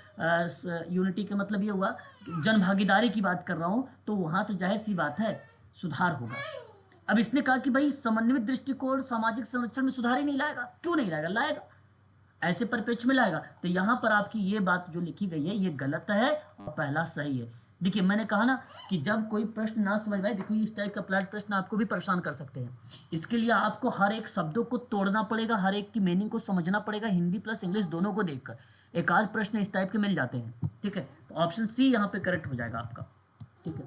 यूनिटी का मतलब ये हुआ जन भागीदारी की बात कर रहा हूँ, तो वहाँ तो जाहिर सी बात है सुधार होगा। अब इसने कहा कि भाई समन्वित दृष्टिकोण सामाजिक संरक्षण में सुधार ही नहीं लाएगा, क्यों नहीं लाएगा? लाएगा, ऐसे परिप्रेक्ष्य में लाएगा। तो यहाँ पर आपकी ये बात जो लिखी गई है ये गलत है और पहला सही है। देखिए मैंने कहा ना कि जब कोई प्रश्न ना समझ में आए, देखो इस टाइप का अप्लाइड प्रश्न आपको भी परेशान कर सकते हैं। इसके लिए आपको हर एक शब्दों को तोड़ना पड़ेगा, हर एक की मीनिंग को समझना पड़ेगा, हिंदी प्लस इंग्लिश दोनों को देखकर। एक आध प्रश्न इस टाइप के मिल जाते हैं, ठीक है। तो ऑप्शन सी यहाँ पे करेक्ट हो जाएगा आपका, ठीक है।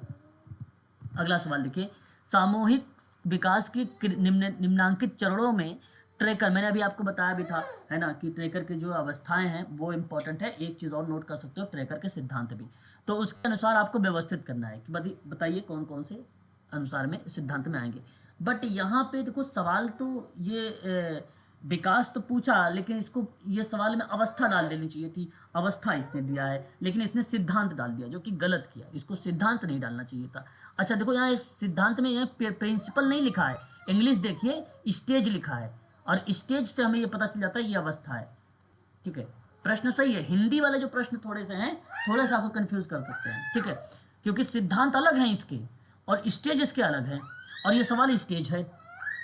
अगला सवाल देखिए, सामूहिक विकास की निम्नांकित चरणों में ट्रेकर, मैंने अभी आपको बताया भी था, है ना, कि ट्रेकर की जो अवस्थाएं हैं वो इंपॉर्टेंट है। एक चीज़ और नोट कर सकते हो, ट्रेकर के सिद्धांत भी, तो उसके अनुसार आपको व्यवस्थित करना है कि बताइए कौन कौन से अनुसार में सिद्धांत में आएंगे। बट यहाँ पे देखो सवाल तो ये विकास तो पूछा, लेकिन इसको ये सवाल में अवस्था डाल देनी चाहिए थी, अवस्था इसने दिया है, लेकिन इसने सिद्धांत डाल दिया, जो कि गलत किया, इसको सिद्धांत नहीं डालना चाहिए था। अच्छा देखो यहाँ सिद्धांत में यहाँ प्रिंसिपल नहीं लिखा है, इंग्लिश देखिए स्टेज लिखा है, और स्टेज से हमें ये पता चल जाता है ये अवस्था है, ठीक है। प्रश्न सही है, हिंदी वाले जो प्रश्न थोड़े से हैं, थोड़े से आपको कंफ्यूज कर सकते हैं, ठीक है, क्योंकि सिद्धांत अलग हैं इसके और स्टेज इसके अलग है, और ये सवाल स्टेज है,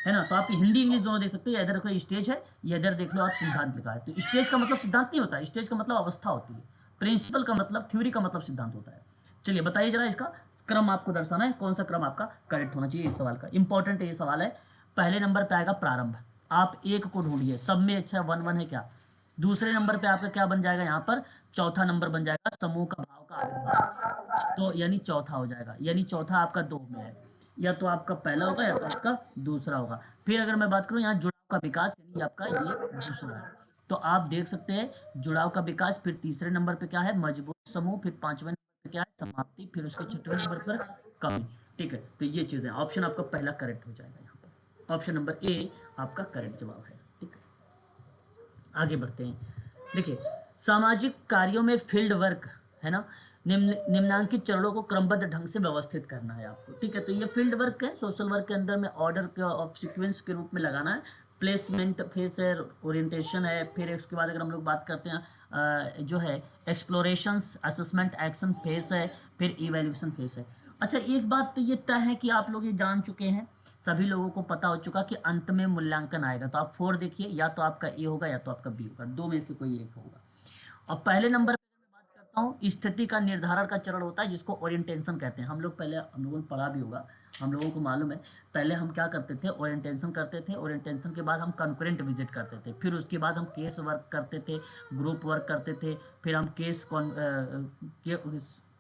है ना। तो आप हिंदी इंग्लिश दोनों देख सकते हो, या इधर कोई स्टेज है या इधर देख लो आप सिद्धांत लिखा है। तो स्टेज का मतलब सिद्धांत नहीं होता है, स्टेज का मतलब अवस्था होती है, प्रिंसिपल का मतलब थ्योरी का मतलब सिद्धांत होता है। चलिए बताइए जरा, इसका क्रम आपको दर्शाना है, कौन सा क्रम आपका करेक्ट होना चाहिए इस सवाल का। इंपॉर्टेंट ये सवाल है। पहले नंबर पे आएगा प्रारंभ, आप एक को ढूंढिए, सब में अच्छा 1 1 है क्या। दूसरे नंबर पे आपका क्या बन जाएगा यहाँ पर, चौथा नंबर बन जाएगा समूह का भाव का आविर्भाव, तो यानी चौथा हो जाएगा, यानी चौथा आपका 2 में है, या तो आपका पहला होगा या तो आपका दूसरा होगा। फिर अगर मैं बात करूं यहाँ जुड़ाव का विकास, यानी आपका ये दूसरा है। तो आप देख सकते हैं जुड़ाव का विकास, फिर तीसरे नंबर पे क्या है मजबूत समूह, फिर पांचवें नंबर पे क्या है समाप्ति, फिर उसके छठवें नंबर पर कमी। ठीक है, तो ये चीजें, ऑप्शन आपका पहला करेक्ट हो जाएगा यहाँ पर, ऑप्शन नंबर ए आपका करेक्ट जवाब है। ठीक है, आगे बढ़ते हैं। देखिए, सामाजिक कार्यों में फील्ड वर्क है ना, निम्नांकित चरणों को क्रमबद्ध ढंग से व्यवस्थित करना है आपको। ठीक है, तो ये फील्ड वर्क है, सोशल वर्क के अंदर में ऑर्डर के ऑफ सीक्वेंस के रूप में लगाना है। प्लेसमेंट फेस है, ओरिएंटेशन है, फिर उसके बाद अगर हम लोग बात करते हैं जो है एक्सप्लोरेशंस, असेसमेंट, एक्शन फेस है, फिर इवैल्यूएशन फेस है। अच्छा, एक बात तो ये तय है कि आप लोग ये जान चुके हैं, सभी लोगों को पता हो चुका कि अंत में मूल्यांकन आएगा, तो आप 4 देखिए, या तो आपका ए होगा या तो आपका बी होगा, दो में से कोई एक होगा। और पहले नंबर पे मैं बात करता हूँ, स्थिति का निर्धारण का चरण होता है जिसको ओरिएंटेशन कहते हैं। हम लोग पहले, हम लोगों ने पढ़ा भी होगा, हम लोगों को मालूम है, पहले हम क्या करते थे, ओरिएंटेशन करते थे, ओरिएंटेशन के बाद हम कंकरेंट विजिट करते थे, फिर उसके बाद हम केस वर्क करते थे, ग्रुप वर्क करते थे, फिर हम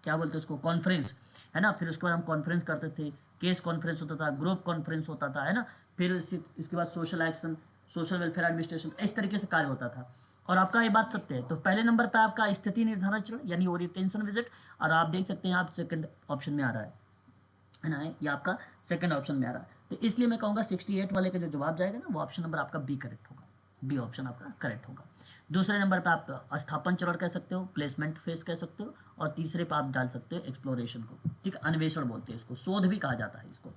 क्या बोलते हैं उसको, कॉन्फ्रेंस, है ना, फिर उसके बाद हम कॉन्फ्रेंस करते थे, केस कॉन्फ्रेंस होता था, ग्रुप कॉन्फ्रेंस होता था, है ना, फिर इसके बाद social action, social welfare administration, इस तरीके से कार्य होता था। और आपका ये बात सत्य है। तो पहले नंबर पे आपका स्थिति निर्धारण चरण यानी ओरिएंटेशन विजिट, और आप देख सकते हैं आप सेकंड ऑप्शन में आ रहा है ना, ये आपका सेकंड ऑप्शन में आ रहा है। तो इसलिए मैं कहूँगा 68 वाले का जो जवाब जाएगा ना, वो ऑप्शन नंबर आपका बी करेक्ट होगा, बी ऑप्शन आपका करेक्ट होगा। दूसरे नंबर पे आप स्थापन चरण कह सकते हो, प्लेसमेंट फेज कह सकते हो, और तीसरे पे आप डाल सकते हो एक्सप्लोरेशन को। ठीक है, अन्वेषण बोलते हैं इसको, शोध भी कहा जाता है इसको,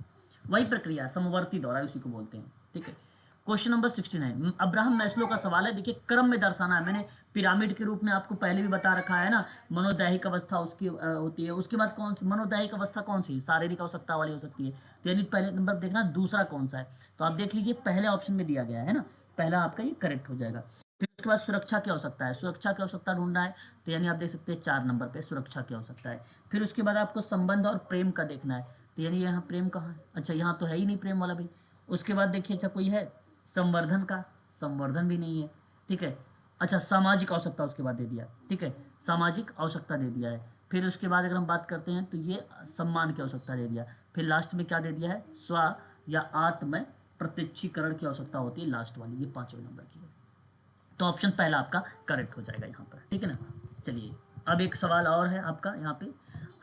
वही प्रक्रिया समवर्ती दौरा उसी को बोलते हैं। ठीक है, क्वेश्चन नंबर 69 अब्राहम मैस्लो का सवाल है। देखिए, क्रम में दर्शाना है, मैंने पिरामिड के रूप में आपको पहले भी बता रखा है ना, मनोदैहिक अवस्था उसकी होती है, उसके बाद कौन सी मनोदैहिक अवस्था कौन सी, शारीरिक आवश्यकता वाली हो सकती है, तो यानी पहले नंबर देखना दूसरा कौन सा है, तो आप देख लीजिए पहले ऑप्शन में दिया गया है ना, पहला आपका ये करेक्ट हो जाएगा। फिर उसके बाद सुरक्षा की आवश्यकता है, सुरक्षा की आवश्यकता ढूंढना है, तो यानी आप देख सकते हैं 4 नंबर पे सुरक्षा की आवश्यकता है। फिर उसके बाद आपको संबंध और प्रेम का देखना है, तो यानी यहाँ प्रेम कहाँ है, अच्छा यहाँ तो है ही नहीं प्रेम वाला भी। उसके बाद देखिए, अच्छा कोई है संवर्धन का, संवर्धन भी नहीं है। ठीक है, अच्छा सामाजिक आवश्यकता उसके बाद दे दिया, ठीक है, सामाजिक आवश्यकता दे दिया है। फिर उसके बाद अगर हम बात करते हैं तो ये सम्मान की आवश्यकता दे दिया। फिर लास्ट में क्या दे दिया है, स्व या आत्म प्रत्यक्षीकरण की आवश्यकता होती है लास्ट वाली, ये 5वें नंबर की है। तो ऑप्शन पहला आपका करेक्ट हो जाएगा यहाँ पर। ठीक है ना, चलिए अब एक सवाल और है आपका यहाँ पे,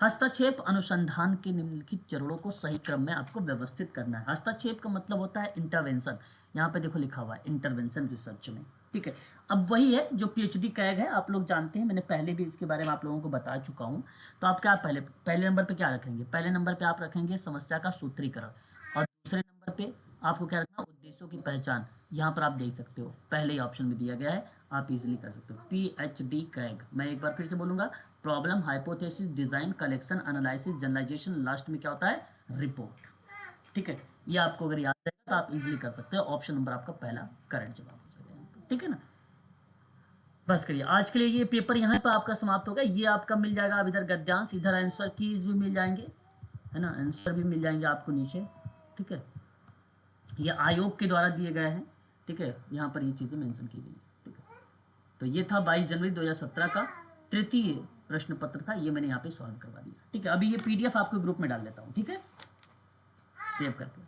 हस्तक्षेप अनुसंधान के निम्नलिखित चरणों को सही क्रम में आपको व्यवस्थित करना है। हस्तक्षेप का मतलब होता है इंटरवेंशन, यहाँ पे देखो लिखा हुआ है इंटरवेंशन रिसर्च में। ठीक है, अब वही है जो पीएचडी कैग है, आप लोग जानते हैं, मैंने पहले भी इसके बारे में आप लोगों को बता चुका हूँ। तो आप क्या पहले नंबर पे क्या रखेंगे, पहले नंबर पे आप रखेंगे समस्या का सूत्रीकरण, और दूसरे नंबर पे आपको क्या रखना, उद्देश्यों की पहचान। यहाँ पर आप देख सकते हो पहले ही ऑप्शन में दिया गया है, आप इजीली कर सकते हो। पीएचडी कैग, मैं एक बार फिर से बोलूंगा, problem, hypothesis, design, collection, analysis, generalisation, last में क्या होता है, रिपोर्ट। ठीक है, ये आपको अगर याद रहेगा तो आप इजीली कर सकते हो, ऑप्शन नंबर आपका पहला करेक्ट जवाब हो जाएगा। ठीक है ना, बस करिए, आज के लिए ये पेपर यहाँ पर आपका समाप्त होगा। ये आपका मिल जाएगा, अब इधर गद्यांश, इधर आंसर कीज भी मिल जाएंगे, है ना, आंसर भी मिल जाएंगे आपको नीचे। ठीक है, ये आयोग के द्वारा दिए गए हैं। ठीक है, यहाँ पर ये चीज़ें मेंशन की गई। ठीक है, तो ये था 22 जनवरी 2017 का तृतीय प्रश्न पत्र था, ये मैंने यहाँ पे सॉल्व करवा दिया। ठीक है, अभी ये पीडीएफ आपको ग्रुप में डाल देता हूँ। ठीक है, सेव करके